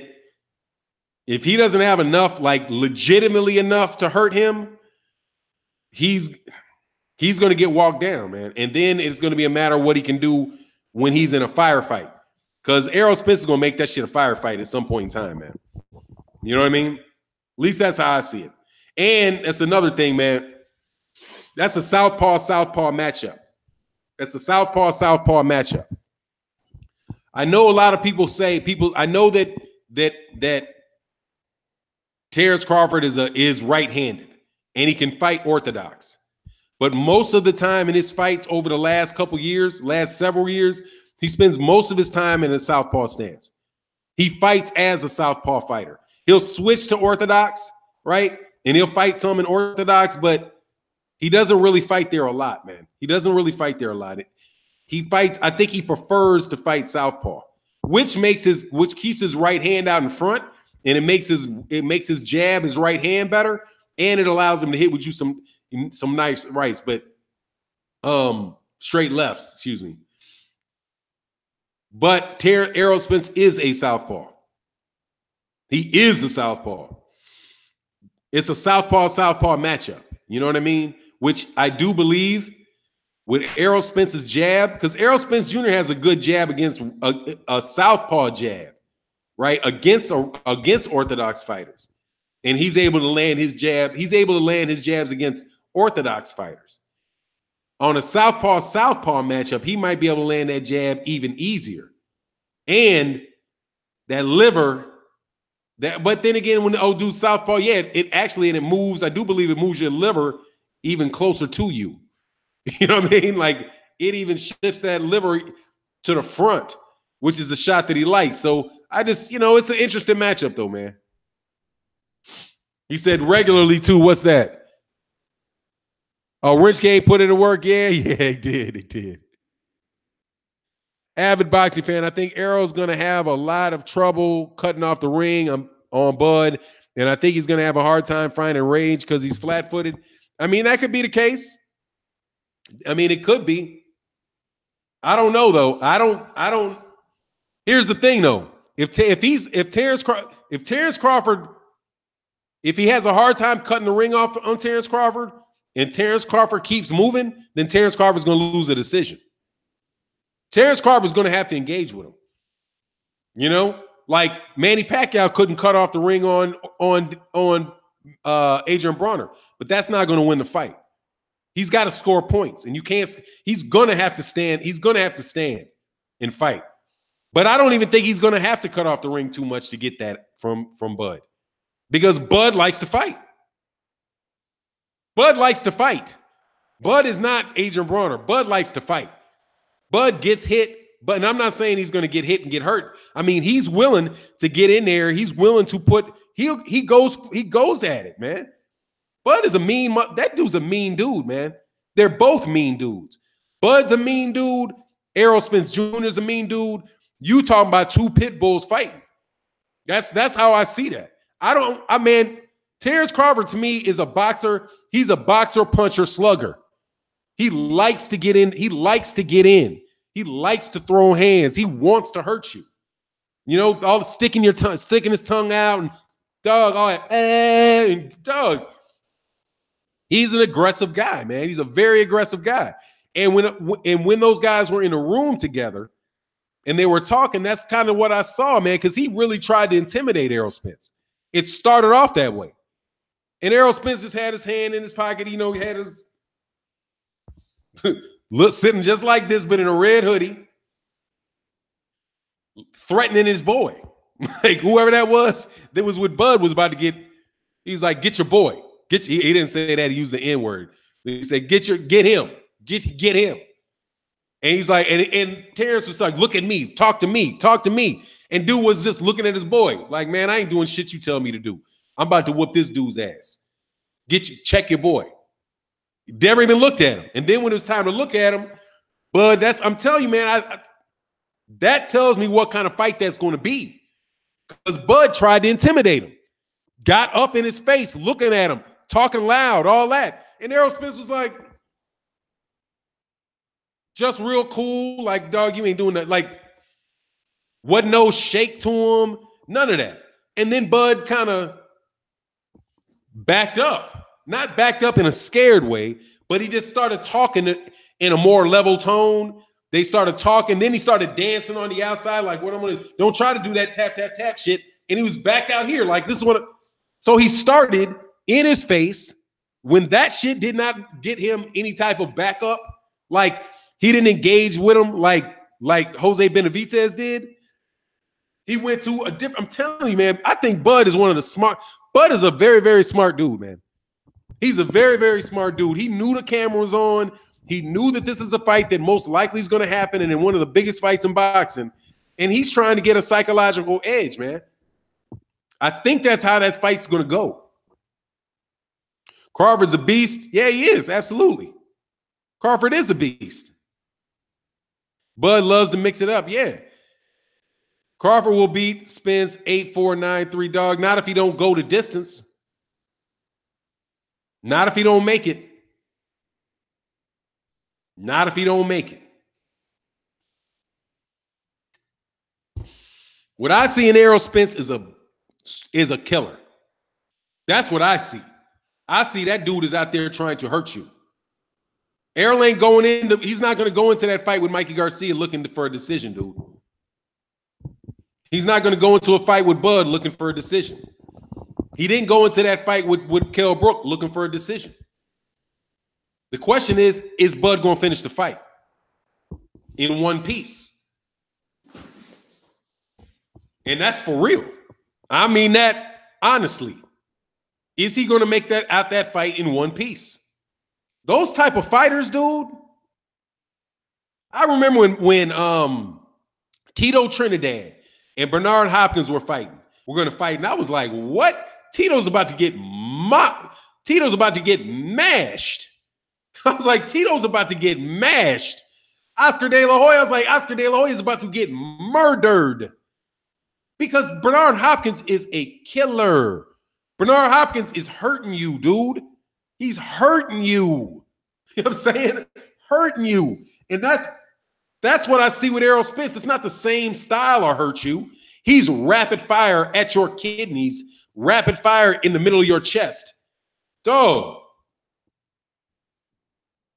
if he doesn't have enough, like legitimately enough to hurt him, he's going to get walked down, man. And then it's going to be a matter of what he can do when he's in a firefight. Because Errol Spence is going to make that shit a firefight at some point in time, man. You know what I mean? At least that's how I see it. And that's another thing, man. That's a southpaw matchup. That's a southpaw matchup. I know a lot of people say I know that Terrence Crawford is right-handed and he can fight orthodox. But most of the time in his fights over the last several years, he spends most of his time in a southpaw stance. He fights as a southpaw fighter. He'll switch to orthodox, right? And he'll fight some in orthodox, but he doesn't really fight there a lot, man. He doesn't really fight there a lot. He fights, I think he prefers to fight southpaw, which keeps his right hand out in front, and it makes his jab, his right hand better, and it allows him to hit with you some nice rights, but straight lefts, excuse me. But Errol Spence is a southpaw. He is a southpaw. It's a southpaw matchup. You know what I mean? Which I do believe with Errol Spence's jab, because Errol Spence Jr. has a good jab against a southpaw jab, right? Against orthodox fighters. And he's able to land his jab. He's able to land his jabs against orthodox fighters. On a southpaw matchup, he might be able to land that jab even easier. And that liver, but then again, when the old dude southpaw, it moves. I do believe it moves your liver even closer to you. You know what I mean? Like it even shifts that liver to the front, which is the shot that he likes. So it's an interesting matchup though, man. He said regularly too. What's that? Oh, Rich Game put in the work. Yeah, he did. Avid boxing fan. I think Errol's going to have a lot of trouble cutting off the ring on Bud, and I think he's going to have a hard time finding range because he's flat-footed. I mean, that could be the case. I mean, it could be. I don't know though. I don't. Here's the thing though. If Terrence Crawford, if he has a hard time cutting the ring off on Terrence Crawford, and Terrence Crawford keeps moving, then Terrence Crawford's going to lose a decision. Terrence Crawford's going to have to engage with him. You know, like Manny Pacquiao couldn't cut off the ring on Adrian Broner, but that's not going to win the fight. He's got to score points, and you can't. He's going to have to stand. He's going to have to stand and fight. But I don't even think he's going to have to cut off the ring too much to get that from Bud, because Bud likes to fight. Bud likes to fight. Bud is not Adrian Broner. Bud likes to fight. Bud gets hit, and I'm not saying he's going to get hit and get hurt. I mean, he's willing to get in there. He's willing to put. He goes at it, man. Bud is that dude's a mean dude, man. They're both mean dudes. Bud's a mean dude. Errol Spence Jr. is a mean dude. You talking about two pit bulls fighting. That's how I see that. Terrence Crawford to me is a boxer. He's a boxer, puncher, slugger. He likes to get in. He likes to get in. He likes to throw hands. He wants to hurt you. You know, all the sticking his tongue out and dog, all that, and dog. He's an aggressive guy, man. He's a very aggressive guy. And when those guys were in a room together and they were talking, that's kind of what I saw, man, because he really tried to intimidate Errol Spence. It started off that way. And Errol Spence just had his hand in his pocket. You know, he had his look sitting just like this, but in a red hoodie, threatening his boy. Like whoever that was with Bud was about to get, he was like, get your boy. He didn't say that, he used the N-word. He said, get him. Get him. And he's like, and Terrence was like, look at me, talk to me. And dude was just looking at his boy, like, man, I ain't doing shit you tell me to do. I'm about to whoop this dude's ass. Check your boy. Never even looked at him. And then when it was time to look at him, Bud, I'm telling you, man, that tells me what kind of fight that's going to be. Because Bud tried to intimidate him. Got up in his face, looking at him, talking loud, all that. And Errol Spence was like, just real cool, like, dog, you ain't doing that. Like, wasn't no shake to him, none of that. And then Bud kind of backed up. Not backed up in a scared way, but he just started talking in a more level tone. They started talking. Then he started dancing on the outside, like, what I'm going to, don't try to do that tap, tap, tap shit. And he was back out here, like, this is what. So he started in his face when that shit did not get him any type of backup. Like, he didn't engage with him like Jose Benavidez did. He went to a different, I'm telling you, man, I think Bud is one of the smart. Bud is a very, very smart dude, man. He's a very, very smart dude. He knew the camera was on. He knew that this is a fight that most likely is going to happen and in one of the biggest fights in boxing. And he's trying to get a psychological edge, man. I think that's how that fight's going to go. Crawford's a beast. Yeah, he is. Absolutely. Crawford is a beast. Bud loves to mix it up. Yeah. Crawford will beat Spence 8-4-9-3, dog. Not if he don't go the distance. Not if he don't make it. Not if he don't make it. What I see in Errol Spence is a killer. That's what I see. I see that dude is out there trying to hurt you. Errol ain't going into, he's not going to go into that fight with Mikey Garcia looking for a decision, dude. He's not going to go into a fight with Bud looking for a decision. He didn't go into that fight with Kell Brook looking for a decision. The question is Bud going to finish the fight in one piece? And that's for real. I mean that honestly. Is he going to make that fight in one piece? Those type of fighters, dude. I remember when Tito Trinidad and Bernard Hopkins were fighting. We're going to fight. And I was like, what? Tito's about to get Tito's about to get mashed. I was like, Tito's about to get mashed. Oscar De La Hoya, I was like, Oscar De La Hoya is about to get murdered. Because Bernard Hopkins is a killer. Bernard Hopkins is hurting you, dude. He's hurting you. You know what I'm saying? Hurting you. And that's what I see with Errol Spence. It's not the same style of hurt you. He's rapid fire at your kidneys, rapid fire in the middle of your chest. Dog.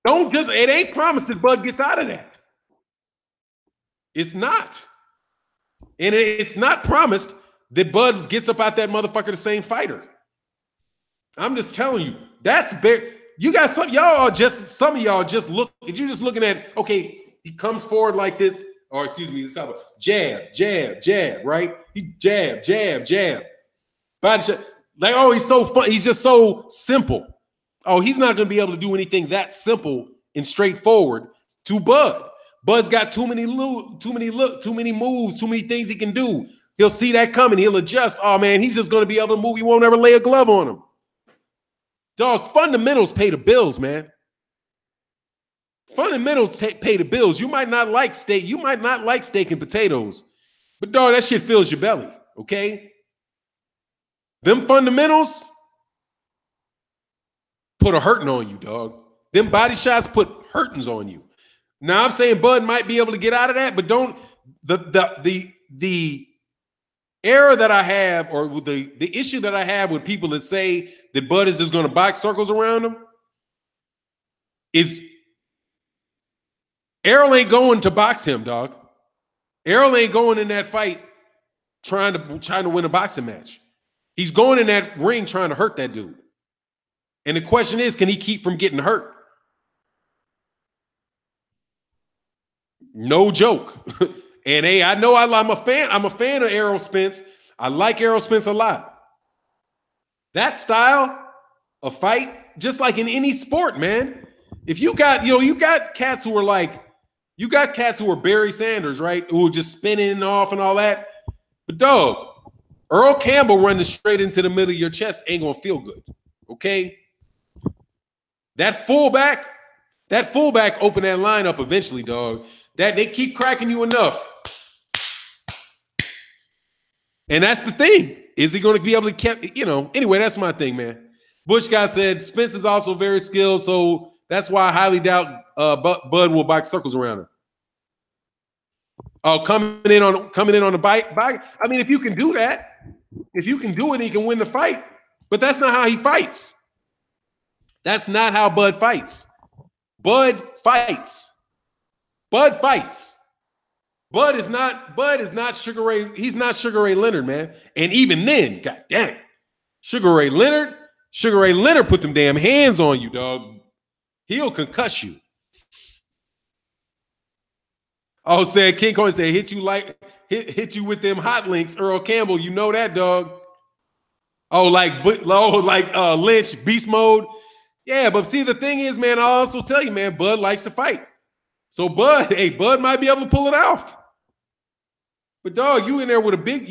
It ain't promised that Bud gets out of that. It's not. And it's not promised that Bud gets up out that motherfucker the same fighter. I'm just telling you, that's big. You got some of y'all just look, if you're just looking at, okay, he comes forward like this, or excuse me, this jab, jab, jab, right? He jab, jab, jab. Body shot. Like, oh, he's so fun. He's just so simple. Oh, he's not going to be able to do anything that simple and straightforward to Bud. Bud's got too many moves, too many things he can do. He'll see that coming. He'll adjust. Oh, man, he's just going to be able to move. He won't ever lay a glove on him. Dog, fundamentals pay the bills, man. Fundamentals pay the bills. You might not like steak. You might not like steak and potatoes. But, dog, that shit fills your belly, okay? Them fundamentals, put a hurting on you, dog. Them body shots put hurtings on you. Now I'm saying Bud might be able to get out of that, but don't the error that I have, or the issue that I have with people that say that Bud is just going to box circles around him is Errol ain't going to box him, dog. Errol ain't going in that fight trying to win a boxing match. He's going in that ring trying to hurt that dude. And the question is, can he keep from getting hurt? No joke. And hey, I know I'm a fan. I'm a fan of Errol Spence. I like Errol Spence a lot. That style of fight, just like in any sport, man. If you got, you got cats who are like, you got cats who are Barry Sanders, right? Who are just spinning off and all that. But dog, Earl Campbell running straight into the middle of your chest ain't gonna feel good. Okay. That fullback open that line up eventually, dog. That they keep cracking you enough. And that's the thing. Is he going to be able to keep, anyway, that's my thing, man. Butch guy said Spence is also very skilled, so that's why I highly doubt Bud will box circles around him. Oh, coming in on the bike. I mean, if you can do that, if you can do it, he can win the fight. But that's not how he fights. That's not how Bud fights. Bud fights. Bud fights. Bud is not Sugar Ray. He's not Sugar Ray Leonard, man. And even then, god damn, Sugar Ray Leonard put them damn hands on you, dog. He'll concuss you. Oh, said King Kong said hit you with them hot links, Earl Campbell. You know that, dog. Oh, like Lynch, beast mode. Yeah, but see, the thing is, man, I'll also tell you, man, Bud likes to fight. So Bud might be able to pull it off. But dog, you in there with a big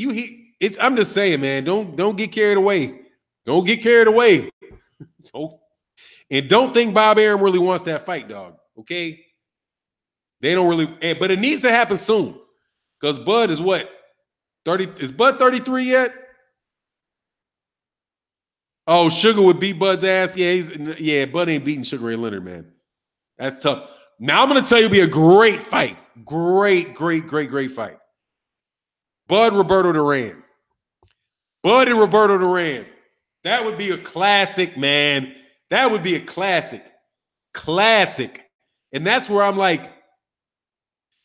I'm just saying, man, don't get carried away. Don't get carried away. And don't think Bob Arum really wants that fight, dog. Okay? They don't really, but it needs to happen soon. Because Bud is what? 30? Is Bud 33 yet? Oh, Sugar would beat Bud's ass. Yeah, Bud ain't beating Sugar Ray Leonard, man. That's tough. Now I'm gonna tell you, it'll be a great fight. Great fight. Bud Roberto Duran. Bud and Roberto Duran. That would be a classic, man. That would be a classic. Classic. And that's where I'm like,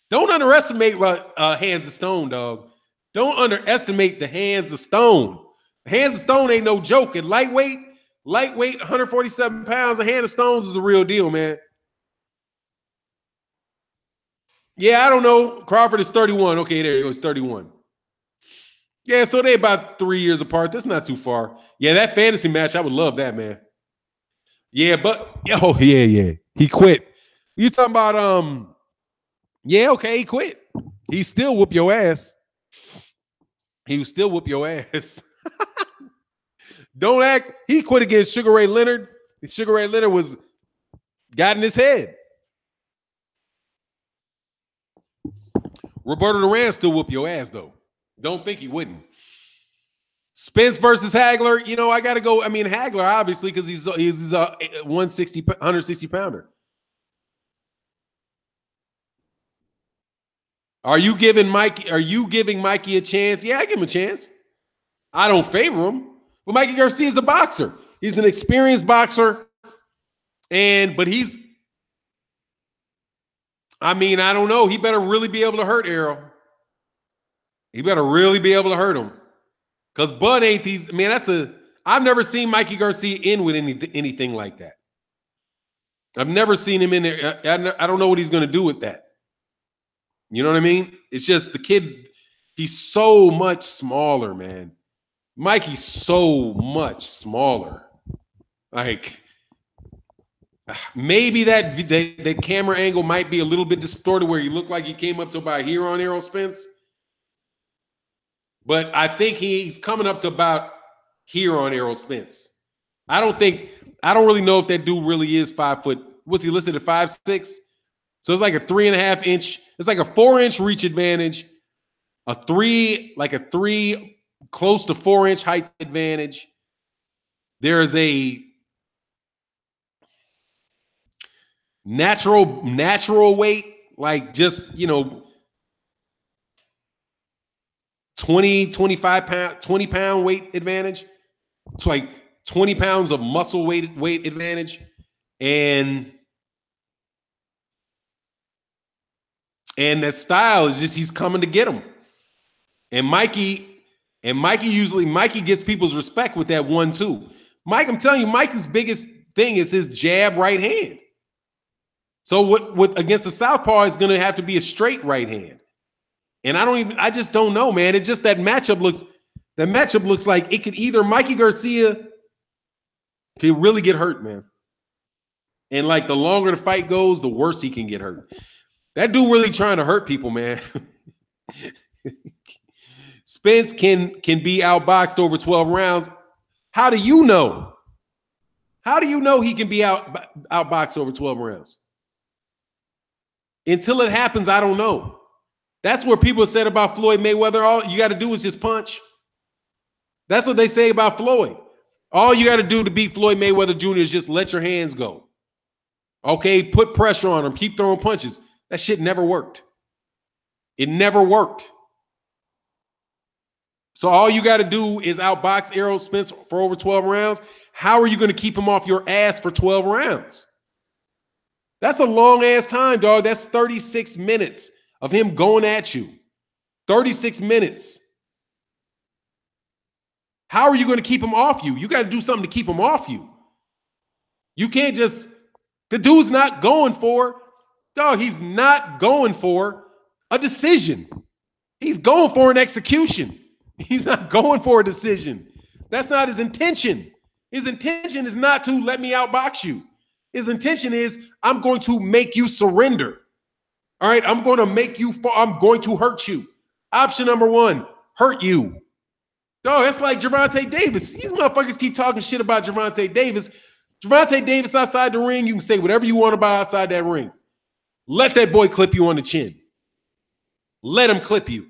don't underestimate Hands of Stone, dog. Don't underestimate the Hands of Stone. Hands of Stone ain't no joke. And lightweight, 147 pounds, a Hand of Stones is a real deal, man. Yeah, I don't know. Crawford is 31. Okay, there he goes, 31. Yeah, so they about 3 years apart. That's not too far. Yeah, that fantasy match, I would love that, man. Yeah, but yeah. He quit. You talking about yeah, okay, he quit. He still whoop your ass. He will still whoop your ass. Don't act. He quit against Sugar Ray Leonard. Sugar Ray Leonard got in his head. Roberto Duran still whoop your ass, though. Don't think he wouldn't. Spence versus Hagler. I got to go. I mean, Hagler, obviously, because he's a 160 pounder. Are you giving Mikey a chance? Yeah, I give him a chance. I don't favor him. But Mikey Garcia is a boxer. He's an experienced boxer. But he's, I don't know. He better really be able to hurt Errol. He better really be able to hurt him. Because Bud ain't these, man, I've never seen Mikey Garcia in with anything like that. I've never seen him in there. I don't know what he's going to do with that. You know what I mean? It's just the kid, he's so much smaller, man. Mikey's so much smaller. Like, maybe that camera angle might be a little bit distorted where he looked like he came up to about here on Errol Spence. But I think he's coming up to about here on Errol Spence. I don't really know if that dude really is 5 foot. What's he listed at 5'6"? So it's like a 3.5 inch. It's like a 4-inch reach advantage, a 3 close to 4-inch height advantage. There is a Natural weight, like just, 25 pound, 20-pound weight advantage. It's like 20 pounds of muscle weight advantage. And that style is just, he's coming to get him. And Mikey gets people's respect with that 1-2. Mike, I'm telling you, Mikey's biggest thing is his jab right hand. So what against the southpaw is going to have to be a straight right hand. And I just don't know, man. It just, that matchup looks like it could either, Mikey Garcia could really get hurt, man. And like the longer the fight goes, the worse he can get hurt. That dude really trying to hurt people, man. Spence can be outboxed over 12 rounds. How do you know? How do you know he can be outboxed over 12 rounds? Until it happens, I don't know. That's what people said about Floyd Mayweather. All you got to do is just punch. That's what they say about Floyd. All you got to do to beat Floyd Mayweather Jr. is just let your hands go. Okay, put pressure on him. Keep throwing punches. That shit never worked. It never worked. So all you got to do is outbox Errol Spence for over 12 rounds. How are you going to keep him off your ass for 12 rounds? That's a long ass time, dog. That's 36 minutes of him going at you. 36 minutes. How are you going to keep him off you? You got to do something to keep him off you. You can't just, the dude's not going for, dog, he's not going for a decision. He's going for an execution. He's not going for a decision. That's not his intention. His intention is not to let me outbox you. His intention is, I'm going to make you surrender. All right, I'm going to hurt you. Option number one, hurt you. Dog, that's like Gervonta Davis. These motherfuckers keep talking shit about Gervonta Davis. Gervonta Davis outside the ring, you can say whatever you want about outside that ring. Let that boy clip you on the chin. Let him clip you.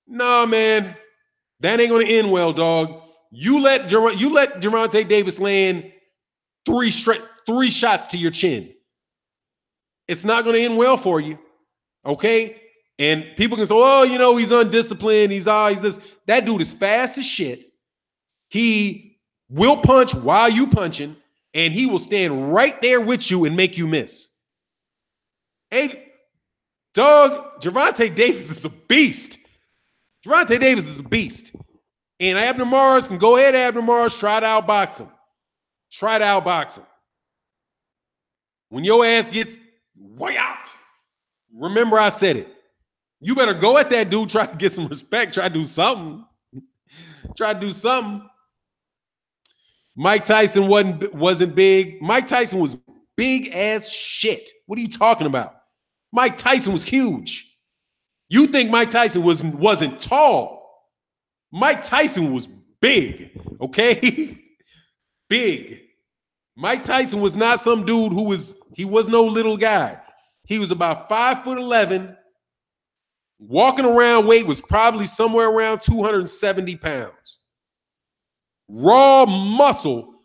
Nah, man, that ain't going to end well, dog. You let Gervonta Davis land three shots to your chin. It's not going to end well for you, okay? And people can say, oh, he's undisciplined. He's this. That dude is fast as shit. He will punch while you punching, and he will stand right there with you and make you miss. Hey, dog, Gervonta Davis is a beast. Gervonta Davis is a beast. And Abner Mares can go ahead, Abner Mares, try to outbox him. Try to outbox him. When your ass gets way out, remember I said it. You better go at that dude, try to get some respect, try to do something. Try to do something. Mike Tyson wasn't big. Mike Tyson was big as shit. What are you talking about? Mike Tyson was huge. You think Mike Tyson wasn't tall. Mike Tyson was big, okay? Big. Mike Tyson was not some dude he was no little guy. He was about 5'11". Walking around weight was probably somewhere around 270 pounds. Raw muscle.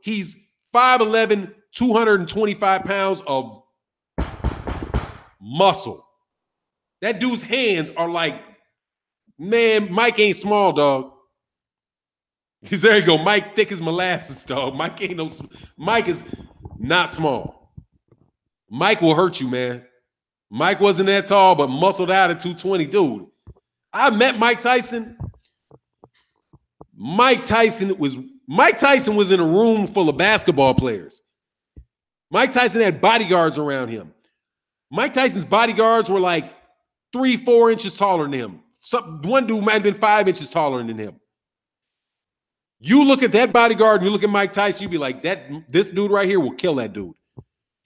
He's 5'11", 225 pounds of muscle. That dude's hands are like, man, Mike ain't small, dog. There you go. Mike thick as molasses, dog. Mike is not small. Mike will hurt you, man. Mike wasn't that tall, but muscled out at 220. Dude, I met Mike Tyson. Mike Tyson was in a room full of basketball players. Mike Tyson had bodyguards around him. Mike Tyson's bodyguards were like 3-4 inches taller than him. One dude might have been 5 inches taller than him. You look at that bodyguard and you look at Mike Tyson, you'd be like, this dude right here will kill that dude.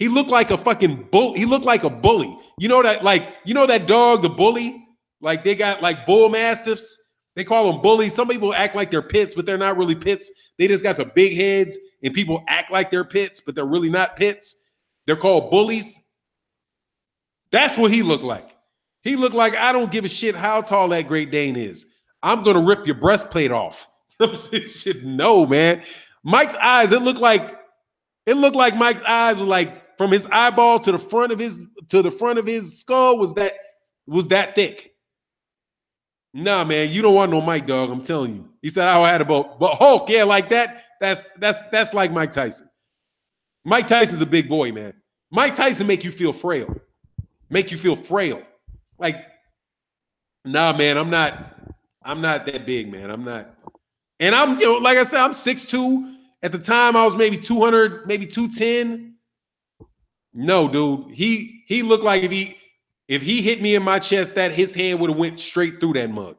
He looked like a fucking bull. He looked like a bully. You know that dog, the bully? Like they got like bull mastiffs. They call them bullies. Some people act like they're pits, but they're not really pits. They just got the big heads and people act like they're pits, but they're really not pits. They're called bullies. That's what he looked like. He looked like, I don't give a shit how tall that Great Dane is. I'm going to rip your breastplate off. No, man. Mike's eyes, it looked like It looked like Mike's eyes were like from his eyeball to the front of his skull was that thick. Nah, man, you don't want no Mike, dog. I'm telling you. He said I had about, but Hulk, yeah, like that. That's like Mike Tyson. Mike Tyson's a big boy, man. Mike Tyson make you feel frail. Make you feel frail. Like, nah, man, I'm not that big, man. I'm not. And I'm, like I said, I'm 6'2". At the time, I was maybe 200, maybe 210. No, dude. He looked like if he hit me in my chest, that his hand would have went straight through that mug.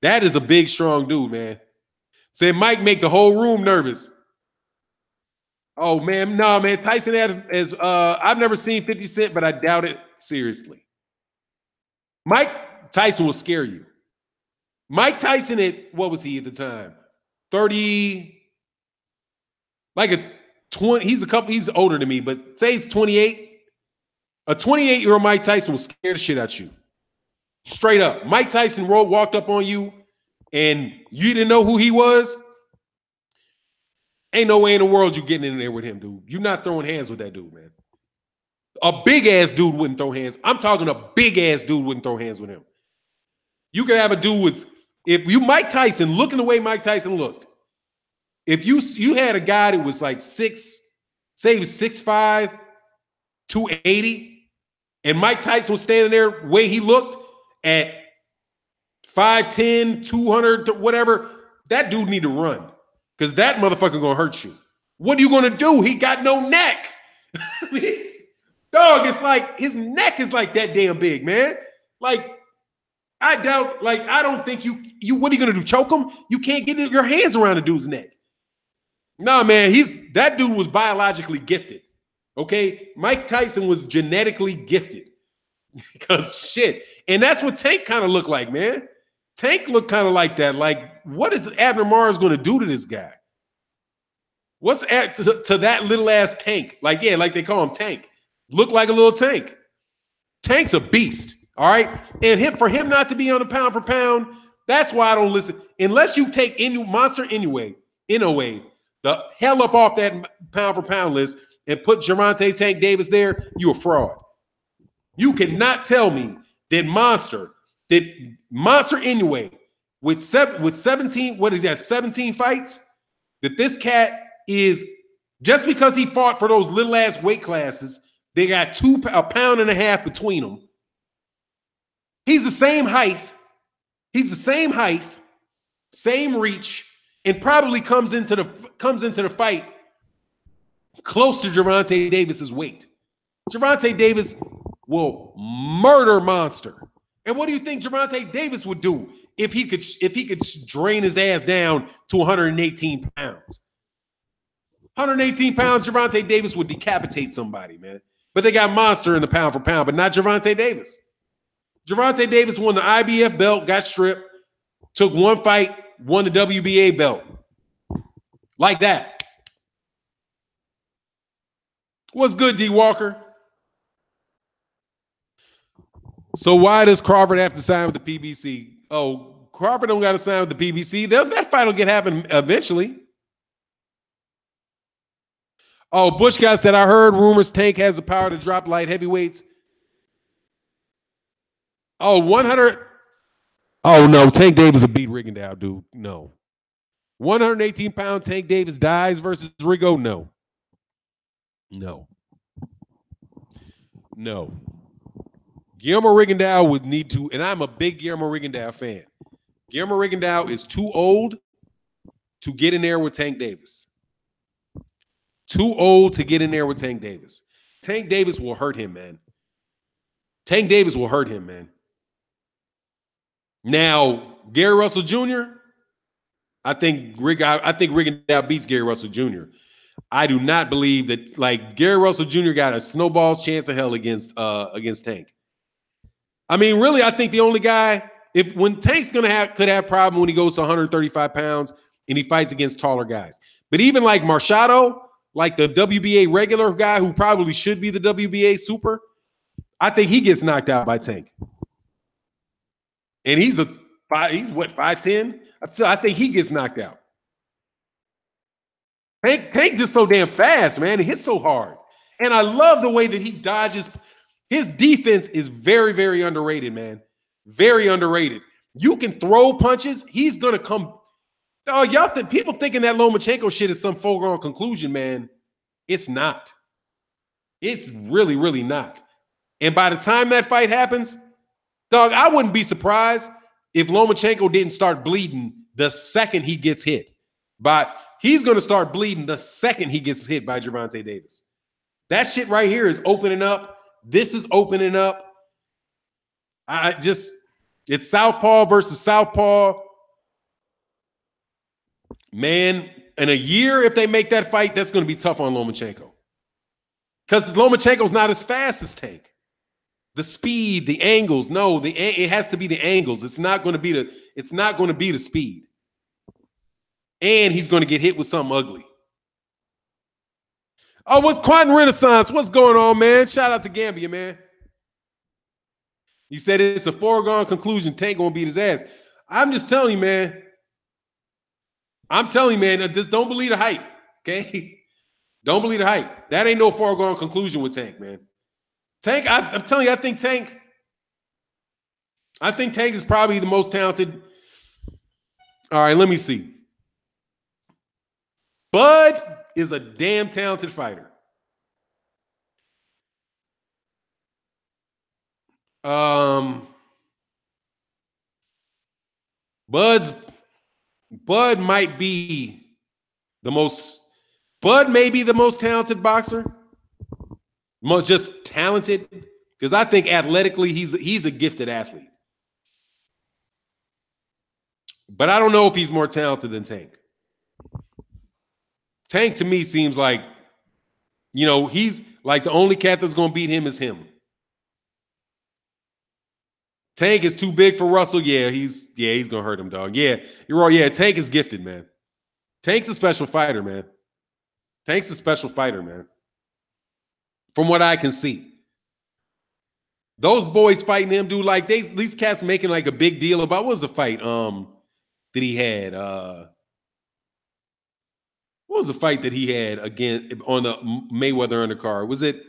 That is a big, strong dude, man. Said Mike make the whole room nervous. Oh, man. No, man. Tyson has I've never seen 50 Cent, but I doubt it seriously. Mike Tyson will scare you. Mike Tyson what was he at the time? 30, like a 20. He's older than me, but say he's 28. A 28-year-old Mike Tyson will scare the shit out you. Straight up. Mike Tyson walked up on you and you didn't know who he was. Ain't no way in the world you getting in there with him, dude. You're not throwing hands with that dude, man. A big-ass dude wouldn't throw hands. I'm talking a big-ass dude wouldn't throw hands with him. You could have a dude with, if you Mike Tyson, looking the way Mike Tyson looked, if you had a guy that was like say he was 6'5", 280, and Mike Tyson was standing there the way he looked at 5'10", 200, whatever, that dude need to run because that motherfucker gonna hurt you. What are you gonna do? He got no neck. Dog, it's like his neck is like that damn big, man. Like, I doubt, like, I don't think you what are you gonna do? Choke him? You can't get your hands around a dude's neck. Nah, man, that dude was biologically gifted. Okay, Mike Tyson was genetically gifted because shit, and that's what Tank kind of looked like, man. Tank looked kind of like that. Like, what is Abner Mars going to do to this guy? What's to that little ass Tank? Like, yeah, like they call him Tank. Look like a little Tank. Tank's a beast. All right, and for him not to be on a pound for pound, that's why I don't listen unless you take Monster anyway, the hell up off that pound for pound list and put Gervonta Tank Davis there, you a fraud. You cannot tell me that Monster anyway, with 17, what is that, 17 fights, that this cat is, just because he fought for those little ass weight classes, they got a pound and a half between them. He's the same height. Same reach, and probably comes into the fight close to Gervonta Davis's weight. Gervonta Davis will murder Monster. And what do you think Gervonta Davis would do if he could drain his ass down to 118 pounds? 118 pounds, Gervonta Davis would decapitate somebody, man. But they got Monster in the pound for pound, but not Gervonta Davis. Gervonta Davis won the IBF belt, got stripped, took one fight, won the WBA belt. Like that. What's good, D. Walker? So why does Crawford have to sign with the PBC? Oh, Crawford don't got to sign with the PBC. That fight will happen eventually. Oh, Bush guy said, I heard rumors Tank has the power to drop light heavyweights. Oh, 100. Oh, no. Tank Davis will beat Rigondeaux, dude. No. 118-pound Tank Davis dies versus Rigo? No. Guillermo Rigondeaux would need to, and I'm a big Guillermo Rigondeaux fan. Guillermo Rigondeaux is too old to get in there with Tank Davis. Too old to get in there with Tank Davis. Tank Davis will hurt him, man. Now, Gary Russell Jr., I think Rigondeaux beats Gary Russell Jr. I do not believe that, like, Gary Russell Jr. got a snowball's chance of hell against Tank. I mean, really, I think the only guy, when Tank's could have problem when he goes to 135 pounds and he fights against taller guys. But even like Machado, like the WBA regular guy who probably should be the WBA super, I think he gets knocked out by Tank. And he's 5'10"? I think he gets knocked out. Tank just so damn fast, man. He hits so hard. And I love the way that he dodges. His defense is very, very underrated, man. Very underrated. You can throw punches. He's going to come. Oh, y'all think people thinking that Lomachenko shit is some foregone conclusion, man. It's not. It's really, really not. And by the time that fight happens, dog, I wouldn't be surprised if Lomachenko didn't start bleeding the second he gets hit. But he's going to start bleeding the second he gets hit by Gervonta Davis. That shit right here is opening up. This is opening up. It's Southpaw versus Southpaw. Man, in a year, if they make that fight, that's going to be tough on Lomachenko. Because Lomachenko's not as fast as Tank. The speed, the angles, no, it has to be the angles. It's not going to be the speed. And he's going to get hit with something ugly. Oh, what's Quantum Renaissance? What's going on, man? Shout out to Gambia, man. He said it's a foregone conclusion. Tank gonna beat his ass. I'm just telling you, man. I'm telling you, man, just don't believe the hype, okay? Don't believe the hype. That ain't no foregone conclusion with Tank, man. Tank, I'm telling you, I think Tank is probably the most talented. All right, let me see. Bud is a damn talented fighter. Bud might be the most. Bud may be the most talented boxer. Most just talented, because I think athletically he's a gifted athlete. But I don't know if he's more talented than Tank. Tank to me seems like, he's like the only cat that's going to beat him is him. Tank is too big for Russell. Yeah, he's going to hurt him, dog. Yeah, you're right. Yeah, Tank is gifted, man. Tank's a special fighter, man. Tank's a special fighter, man. From what I can see. Those boys fighting him, dude, like these cats making like a big deal about what was the fight that he had? What was the fight that he had again on the Mayweather undercard? Was it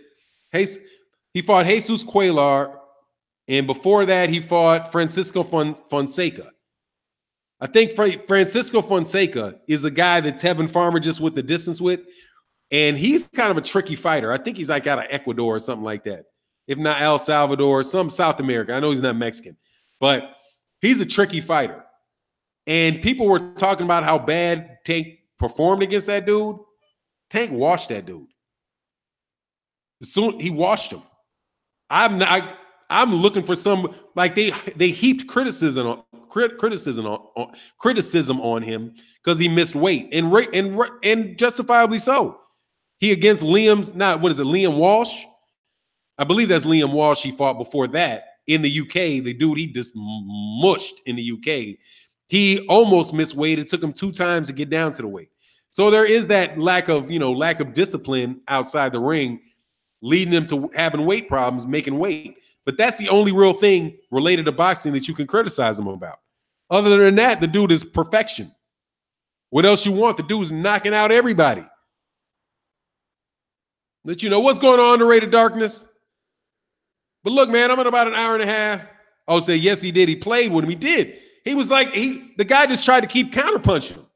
he fought Jesus Cuellar, and before that he fought Francisco Fonseca. I think Francisco Fonseca is the guy that Tevin Farmer just went the distance with, and he's kind of a tricky fighter. I think he's like out of Ecuador or something like that. If not El Salvador, some South America. I know he's not Mexican, but he's a tricky fighter. And people were talking about how bad Tank performed against that dude. Tank washed that dude. Soon he washed him. I'm looking for some, like they heaped criticism on him because he missed weight and justifiably so. He against Liam Walsh. I believe that's Liam Walsh he fought before that in the UK. The dude he just mushed in the UK. He almost missed weight. It took him 2 times to get down to the weight. So there is that lack of discipline outside the ring, leading him to having weight problems, making weight. But that's the only real thing related to boxing that you can criticize him about. Other than that, the dude is perfection. What else you want? The dude's knocking out everybody. Let you know what's going on, Underrated Darkness. But look, man, I'm at about an hour and a half. Oh, say yes, he did. He played with him. He did. He was like, the guy just tried to keep counterpunching him.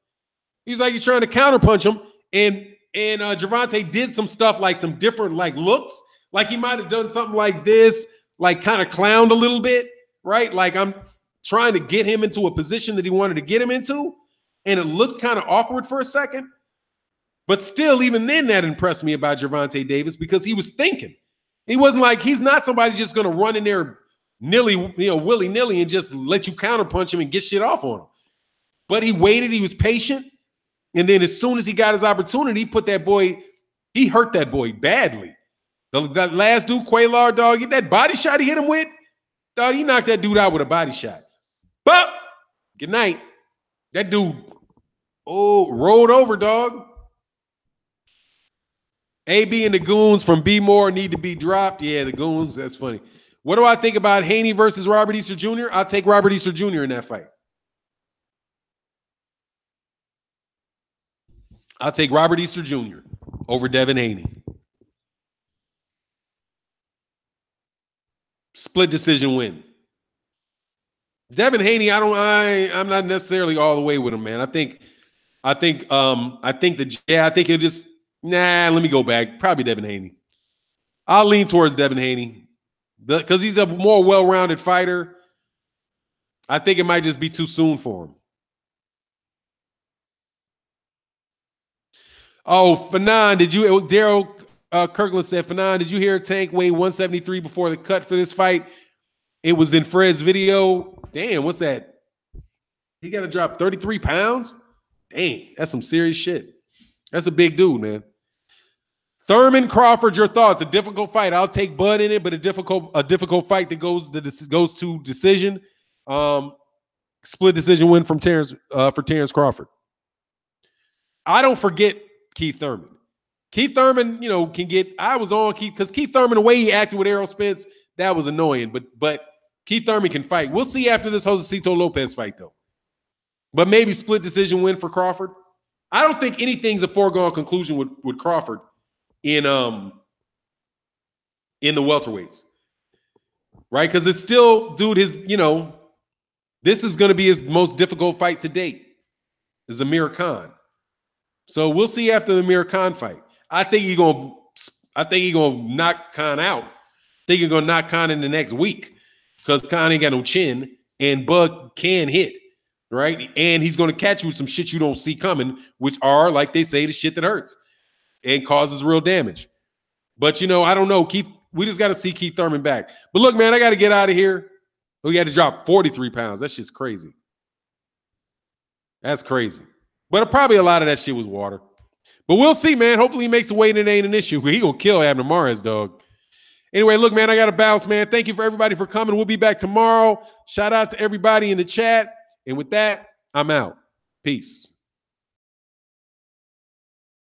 He's like, he's trying to counterpunch him. And Gervonta did some stuff, like some different like looks. Like he might have done something like this, like kind of clowned a little bit, right? Like I'm trying to get him into a position that he wanted to get him into. And it looked kind of awkward for a second. But still, even then, that impressed me about Gervonta Davis because he was thinking. He wasn't like, he's not somebody just going to run in there willy-nilly and just let you counterpunch him and get shit off on him. But he waited, he was patient. And then as soon as he got his opportunity, he hurt that boy badly. That last dude, Cuellar, dog, that body shot he hit him with, dog, he knocked that dude out with a body shot. But good night. That dude, rolled over, dog. AB and the goons from B More need to be dropped. Yeah, the goons, that's funny. What do I think about Haney versus Robert Easter Jr.? I'll take Robert Easter Jr. in that fight. I'll take Robert Easter Jr. over Devin Haney. Split decision win. Devin Haney, I'm not necessarily all the way with him, man. I think he'll just let me go back. Probably Devin Haney. I'll lean towards Devin Haney because he's a more well-rounded fighter. I think it might just be too soon for him. Oh, Fannon, Daryl Kirkland said, Fannon, did you hear Tank weigh 173 before the cut for this fight? It was in Fred's video. Damn, what's that? He got to drop 33 pounds? Dang, that's some serious shit. That's a big dude, man. Thurman Crawford, your thoughts? A difficult fight. I'll take Bud in it, but a difficult fight that goes to decision. Split decision win from Terrence for Terrence Crawford. I don't forget Keith Thurman. Keith Thurman, can get. I was on Keith because Keith Thurman, the way he acted with Errol Spence, that was annoying. But Keith Thurman can fight. We'll see after this Josecito Lopez fight, though. But maybe split decision win for Crawford. I don't think anything's a foregone conclusion with Crawford in the welterweights, right? Because it's still, dude, this is going to be his most difficult fight to date. Is Amir Khan. So we'll see after the Amir Khan fight. I think he's gonna knock Khan out. I think he's gonna knock Khan in the next week because Khan ain't got no chin and Bud can hit, right? And he's gonna catch you with some shit you don't see coming, which are, like they say, the shit that hurts and causes real damage. But I don't know. We just got to see Keith Thurman back. But look, man, I got to get out of here. We got to drop 43 pounds. That shit's crazy. That's crazy. But probably a lot of that shit was water. But we'll see, man. Hopefully he makes a weight and it ain't an issue. He gonna kill Abner Mares, dog. Anyway, look, man, I got to bounce, man. Thank you for everybody for coming. We'll be back tomorrow. Shout out to everybody in the chat. And with that, I'm out. Peace.